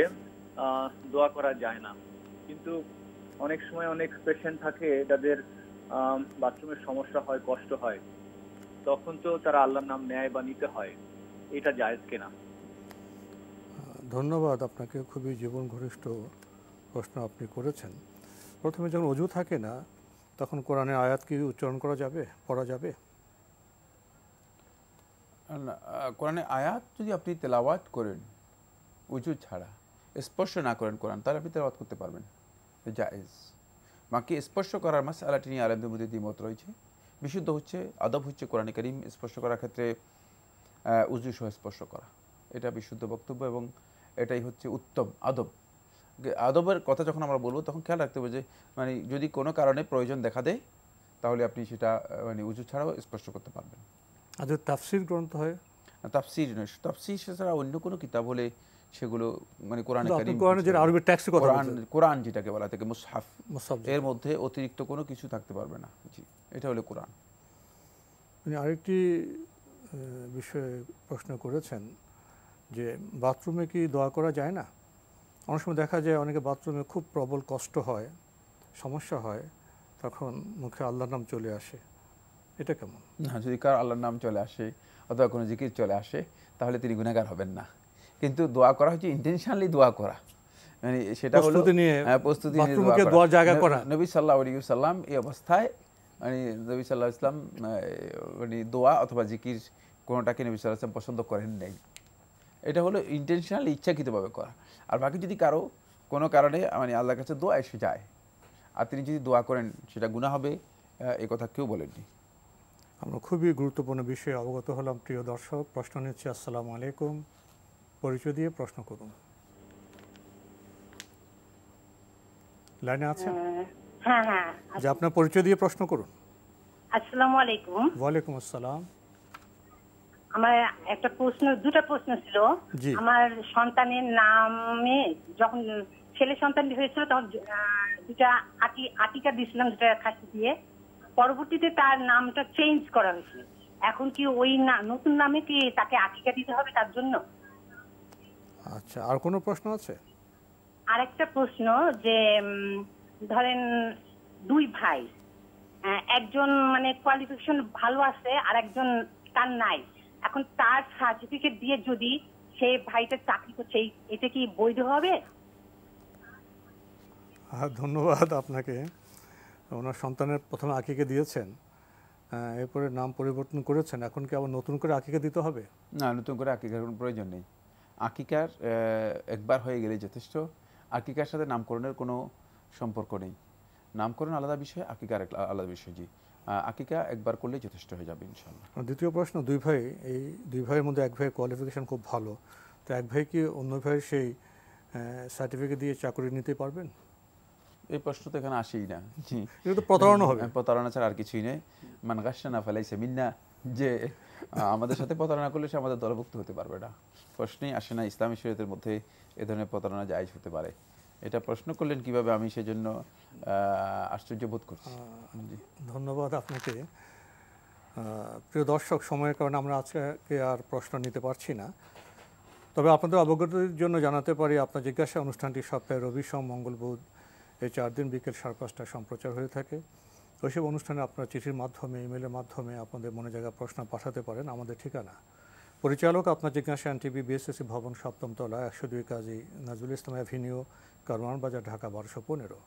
দোয়া করা যায় না, কিন্তু অনেক সময় অনেক পেশেন্ট থাকে যাদের বাথরুমের সমস্যা হয়, কষ্ট হয়, তখন তো তারা আল্লাহর নাম নেয় বা নিতে হয়, এটা জায়েজ কিনা? ধন্যবাদ আপনাকে, খুবই জীবন ঘনিষ্ঠ প্রশ্ন আপনি করেছেন। প্রথমে যখন অজু থাকে না তখন কোরআনের আয়াত কি উচ্চারণ করা যাবে, পড়া যাবে? কোরআনের আয়াত যদি আপনি তেলাওয়াত করেন উজু ছাড়া, স্পর্শ না করেন কোরআন, তাহলে আপনি তেলাওয়াত করতে পারবেন, জায়েজ। বাকি স্পর্শ করার মাসআলাটি নিয়ে আলেমদের মধ্যে দ্বিমত রয়েছে। বিশুদ্ধ হচ্ছে, আদব হচ্ছে কোরআনে কারীম স্পর্শ করার ক্ষেত্রে উজু সহ স্পর্শ করা, এটা বিশুদ্ধ বক্তব্য এবং এটাই হচ্ছে উত্তম আদব। আদবের কথা যখন আমরা বলবো তখন খেয়াল রাখতে হবে যে মানে যদি কোনো কারণে প্রয়োজন দেখা দেয় তাহলে আপনি সেটা মানে উজু ছাড়াও স্পর্শ করতে পারবেন। আর যদি তাফসীর গ্রন্থ হয়? তাফসীর নয়, তাফসীর ছাড়া অন্য কোনো কিতাব হলে সেগুলো মানে কোরআনে কারীম, কোরআন যেটাকে বলা থাকে মুসহাফ, এর মধ্যে অতিরিক্ত কোনো কিছু থাকতে পারবে না। জি, এটা হলো কোরআন। আরেকটি বিষয়ে প্রশ্ন করেছেন যে বাথরুমে কি দোয়া করা যায় না? অনেক সময় দেখা যায় অনেকে বাথরুমে খুব প্রবল কষ্ট হয়, সমস্যা হয়, তখন মুখে আল্লাহর নাম চলে আসে, এটা কেমন? না, যদি কার আল্লাহর নাম চলে আসে অথবা কোনো জিকির চলে আসে তাহলে তিনি গুনাহগার হবেন না। কিন্তু দোয়া করা হচ্ছে ইন্টেনশনালি দোয়া করা, মানে সেটা হলো প্রস্তুতি নিয়ে দোয়ার জায়গা করা। নবী সাল্লাল্লাহু আলাইহি ওয়াসাল্লাম এই অবস্থায় মানে নবী সাল্লাল্লাহু আলাইহি ওয়াসাল্লাম মানে দোয়া অথবা জিকির কোনোটাকে নবী সাল্লাল্লাহু আলাইহি ওয়াসাল্লাম পছন্দ করেন নাই। এটা হলো ইন্টেনশনালি ইচ্ছাকৃতভাবে করা। আর বাকি যদি কারো কোনো কারণে মানে আল্লাহর কাছে দোয়া এসে যায় আর তিনি যদি দোয়া করেন সেটা গুনাহ হবে, এই কথা কেউ বলেননি। আমরা খুবই গুরুত্বপূর্ণ বিষয়ে অবগত হলাম। প্রিয় দর্শক, প্রশ্ন নিচ্ছি। আসসালামু আলাইকুম, পরিচয় দিয়ে প্রশ্ন করুন। লাইনে আছেন? হ্যাঁ হ্যাঁ, যে আপনার পরিচয় দিয়ে প্রশ্ন করুন। আসসালামু আলাইকুম। ওয়ালাইকুম আসসালাম। আমার একটা প্রশ্ন, দুটো প্রশ্ন ছিল। আমার সন্তানের নামে যখন ছেলে সন্তান হয়েছিল তখন দুটা আটিকা দিয়েছিলাম, দুটা খাসি দিয়ে। পরবর্তীতে তার নামটা চেঞ্জ করা হয়েছে। এখন কি ওই নতুন নামে কি তাকে আটিকা দিতে হবে তার জন্য? আচ্ছা, আর কোনো প্রশ্ন আছে? আরেকটা প্রশ্ন যে ধরেন দুই ভাই, একজন মানে কোয়ালিফিকেশন ভালো আছে আর একজন তার নাই, এখন তার সার্টিফিকেট দিয়ে যদি সে ভাইটা চাকরি করছে, এটা কি বৈধ হবে? ধন্যবাদ আপনাকে। ওনার সন্তানের প্রথমে আকিকা দিয়েছেন, এরপরে নাম পরিবর্তন করেছেন, এখন কি আবার নতুন করে আকিকা দিতে হবে? না, নতুন করে আকিকার কোনো প্রয়োজন নেই। আকিকার একবার হয়ে গেলে যথেষ্ট। আকিকার সাথে নামকরণের কোনো সম্পর্ক নেই। নামকরণ আলাদা বিষয়, আকিকার আলাদা বিষয়। জি, আকিকা একবার করলেই যথেষ্ট হয়ে যাবে ইনশাআল্লাহ। দ্বিতীয় প্রশ্ন, দুই ভাই, এই দুই ভাইয়ের মধ্যে এক ভাইয়ের কোয়ালিফিকেশন খুব ভালো, তো এক ভাই কি অন্য ভাইয়ের সেই সার্টিফিকেট দিয়ে চাকরি নিতে পারবেন? এই প্রশ্ন তো এখানে আসেই না। জি, এটা তো প্রতারণা হবে। প্রতারণা ছাড়া আর কিছুই নেই। মান গাশানা ফালাইসা মিন্না, যে আমাদের সাথে প্রতারণা করলে সে আমাদের দলভুক্ত হতে পারবে না, প্রশ্নই আসে না। ইসলামী শরীয়তের মধ্যে এ ধরনের প্রতারণা জায়েজ হতে পারে। এটা প্রশ্ন করলেন কিভাবে, আমি সেজন্য আশ্চর্য বোধ করছি। ধন্যবাদ আপনাকে। প্রিয় দর্শক, সময়ের কারণে আমরা আজকে আর প্রশ্ন নিতে পারছি না, তবে আপনাদের অবগতির জন্য জানাতে পারি আপনার জিজ্ঞাসা অনুষ্ঠানটি সপ্তাহে রবি, সোম, মঙ্গল, বুধ এই 4 দিন বিকেল 5:30টায় সম্প্রচার হয়ে থাকে। ওইসব অনুষ্ঠানে আপনারা চিঠির মাধ্যমে, ইমেলের মাধ্যমে আপনাদের মনে জায়গা প্রশ্ন পাঠাতে পারেন। আমাদের ঠিকানা পরিচালক আপনার জিজ্ঞাসা, এনটিভি, বিএসএসসি ভবন, 7ম তলা, 102 কাজী নজরুল ইসলাম অ্যাভিনিউ, কারওয়ান বাজার, ঢাকা 1215।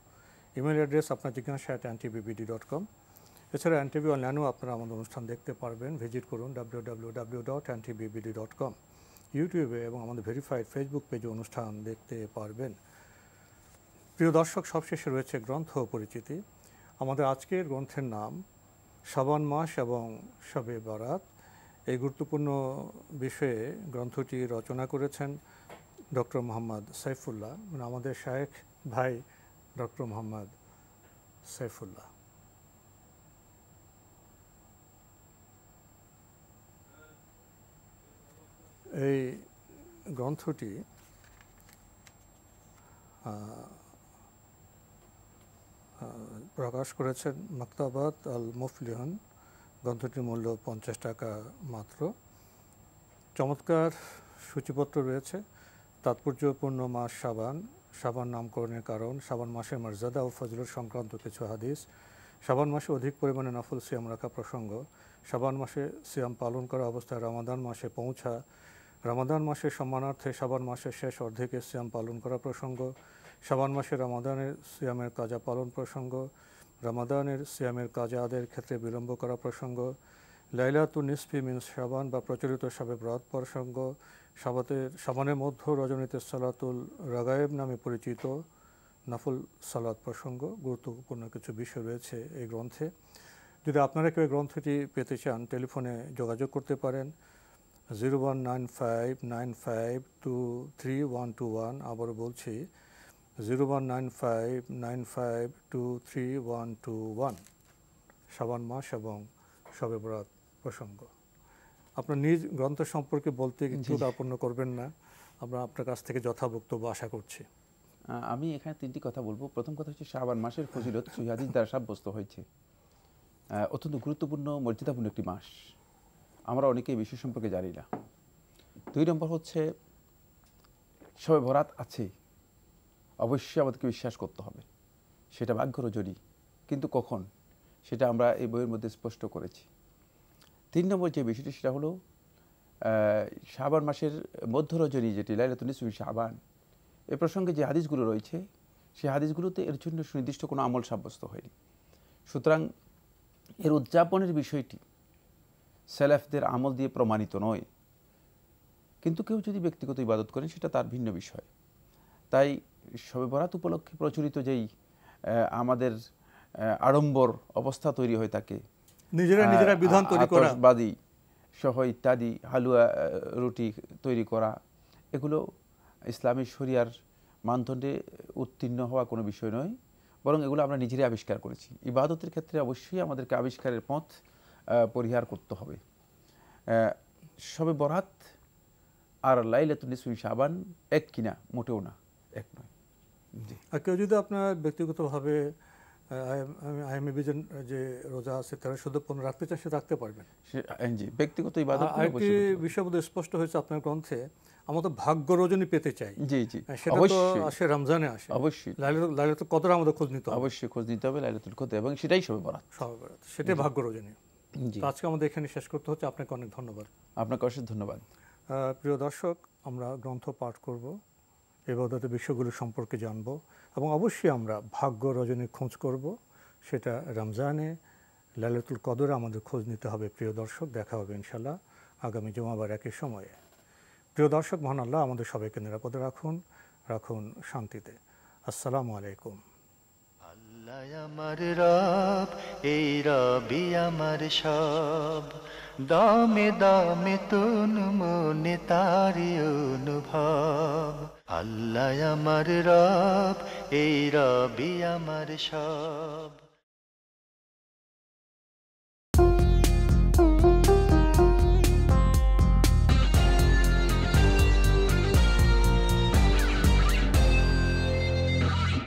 ইমেল অ্যাড্রেস আপনার জিজ্ঞাসা @ntbbd.com। এছাড়া এনটিভি অনলাইনেও আপনারা আমাদের অনুষ্ঠান দেখতে পারবেন। ভিজিট করুন www.ntbbd.com। ইউটিউবে এবং আমাদের ভেরিফাইড ফেসবুক পেজে অনুষ্ঠান দেখতে পারবেন। প্রিয় দর্শক, সবশেষে রয়েছে গ্রন্থ পরিচিতি। আমাদের আজকের গ্রন্থের নাম শাবান মাস এবং শবে বারাত। এই গুরুত্বপূর্ণ বিষয়ে গ্রন্থটি রচনা করেছেন ডক্টর মোহাম্মদ সাইফুল্লাহ, মানে আমাদের শায়েখ ভাই ডক্টর মোহাম্মদ সাইফুল্লাহ। এই গ্রন্থটি প্রকাশ করেছেন মাকতাবাত আল মুফলিহন। গ্রন্থটির মূল্য 50 টাকা মাত্র। চমৎকার সূচিপত্র রয়েছে। তাৎপর্যপূর্ণ মাস শাবান, শাবান নামকরণের কারণ, শাবান মাসের মর্যাদা ও ফজিলত সংক্রান্ত কিছু হাদিস, শাবান মাসে অধিক পরিমাণে নফল সিয়াম রাখা প্রসঙ্গ, শাবান মাসে সিয়াম পালন করা অবস্থায় রমাদান মাসে পৌঁছা, রমাদান মাসের সম্মানার্থে শাবান মাসের শেষ অর্ধেকে সিয়াম পালন করা প্রসঙ্গ, শাবান মাসে রমাদানের সিয়ামের কাজা পালন প্রসঙ্গ, রমাদানের সিয়ামের কাজা আদায়ের ক্ষেত্রে বিলম্ব করা প্রসঙ্গ, লাইলাতুন নিসফি মিন শাবান বা প্রচলিত শবে বরাত প্রসঙ্গ, শাবানের মধ্য রজনীতে সালাতুল রাগায়েব নামে পরিচিত নফল সালাত প্রসঙ্গ। গুরুত্বপূর্ণ কিছু বিষয় রয়েছে এই গ্রন্থে। যদি আপনারা কেউ গ্রন্থটি পেতে চান, টেলিফোনে যোগাযোগ করতে পারেন 019595232121। আবারও বলছি 019595232121। শাবান মাস এবং শবে বরাত প্রসঙ্গ। আপনার নিজ গ্রন্থ সম্পর্কে বলতে একটু দাপন্য করবেন না, আমরা আপনার কাছ থেকে যথাবক্তব্য আশা করছি। আমি এখানে 3টি কথা বলবো। প্রথম কথা হচ্ছে শাবান মাসের ফজিলত সহিহ হাদিস দ্বারা সাব্যস্ত হয়েছে। অত্যন্ত গুরুত্বপূর্ণ মর্যাদাপূর্ণ একটি মাস, আমরা অনেকেই বিষয় সম্পর্কে জানি না। 2 নম্বর হচ্ছে শবে বরাত আছে, অবশ্যই আমাদেরকে বিশ্বাস করতে হবে, সেটা ভাগ্য রজনী, কিন্তু কখন সেটা আমরা এই বইয়ের মধ্যে স্পষ্ট করেছি। 3 নম্বর যে বিষয়টি সেটা হলো শাবান মাসের মধ্য রজনী, যেটি লাইলাতুন নিসফি শাবান, এ প্রসঙ্গে যে হাদিসগুলো রয়েছে সেই হাদিসগুলোতে এর জন্য সুনির্দিষ্ট কোনো আমল সাব্যস্ত হয়নি। সুতরাং এর উদযাপনের বিষয়টি সেলাফদের আমল দিয়ে প্রমাণিত নয়, কিন্তু কেউ যদি ব্যক্তিগত ইবাদত করেন সেটা তার ভিন্ন বিষয়। তাই শবে বরাত উপলক্ষে প্রচলিত যেই আমাদের আড়ম্বর অবস্থা তৈরি হয়ে থাকে, নিজেরা বিধান তৈরি করা, আতশবাজি সহ ইত্যাদি, হালুয়া রুটি তৈরি করা, এগুলো ইসলামী শরিয়ার মানদণ্ডে উত্তীর্ণ হওয়া কোনো বিষয় নয়, বরং এগুলো আমরা নিজেরাই আবিষ্কার করেছি। ইবাদতের ক্ষেত্রে অবশ্যই আমাদেরকে আবিষ্কারের পথ পরিহার করতে হবে। শবে বরাত আর লাইলাতুন নিসফি শাবান এক কিনা? মোটেও না, এক নয়। আর কেউ যদি আপনার ব্যক্তিগতভাবে যে রোজা আছে তারা শুধু 15 রাখতে চান, সে রাখতে পারবেন। জি, ব্যক্তিগত ইবাদত। আরেকটি বিষয় বোধহয় স্পষ্ট হয়েছে আপনার গ্রন্থে, আমরা তো ভাগ্য রজনী পেতে চাই। জি জি, সেটা তো আসে রমজানে আসে। অবশ্যই লাইলাতুল কদর আমাদের খোঁজ নিতে হবে, অবশ্যই খোঁজ নিতে হবে লাইলাতুল কদর, এবং সেটাই শবে বরাত, সেটাই ভাগ্য রজনী। আজকে আমাদের এখানে শেষ করতে হচ্ছে। আপনাকে অনেক ধন্যবাদ। আপনাকে অশেষ ধন্যবাদ। প্রিয় দর্শক, আমরা গ্রন্থ পাঠ করব, ইবাদতের বিষয়গুলো সম্পর্কে জানব, এবং অবশ্যই আমরা ভাগ্য রজনীর খোঁজ করব। সেটা রমজানে লাইলাতুল কদরে আমাদের খোঁজ নিতে হবে। প্রিয় দর্শক, দেখা হবে ইনশাল্লাহ আগামী জুমাবার একই সময়ে। প্রিয় দর্শক, মহান আল্লাহ আমাদের সবাইকে নিরাপদে রাখুন শান্তিতে। আসসালামু আলাইকুম। আল্লাহ আমার রব, এই রবি আমার সব, দামে দামে তুন মনে তারি অনুভব। আল্লাহ আমার রব, এই রবি আমার সব।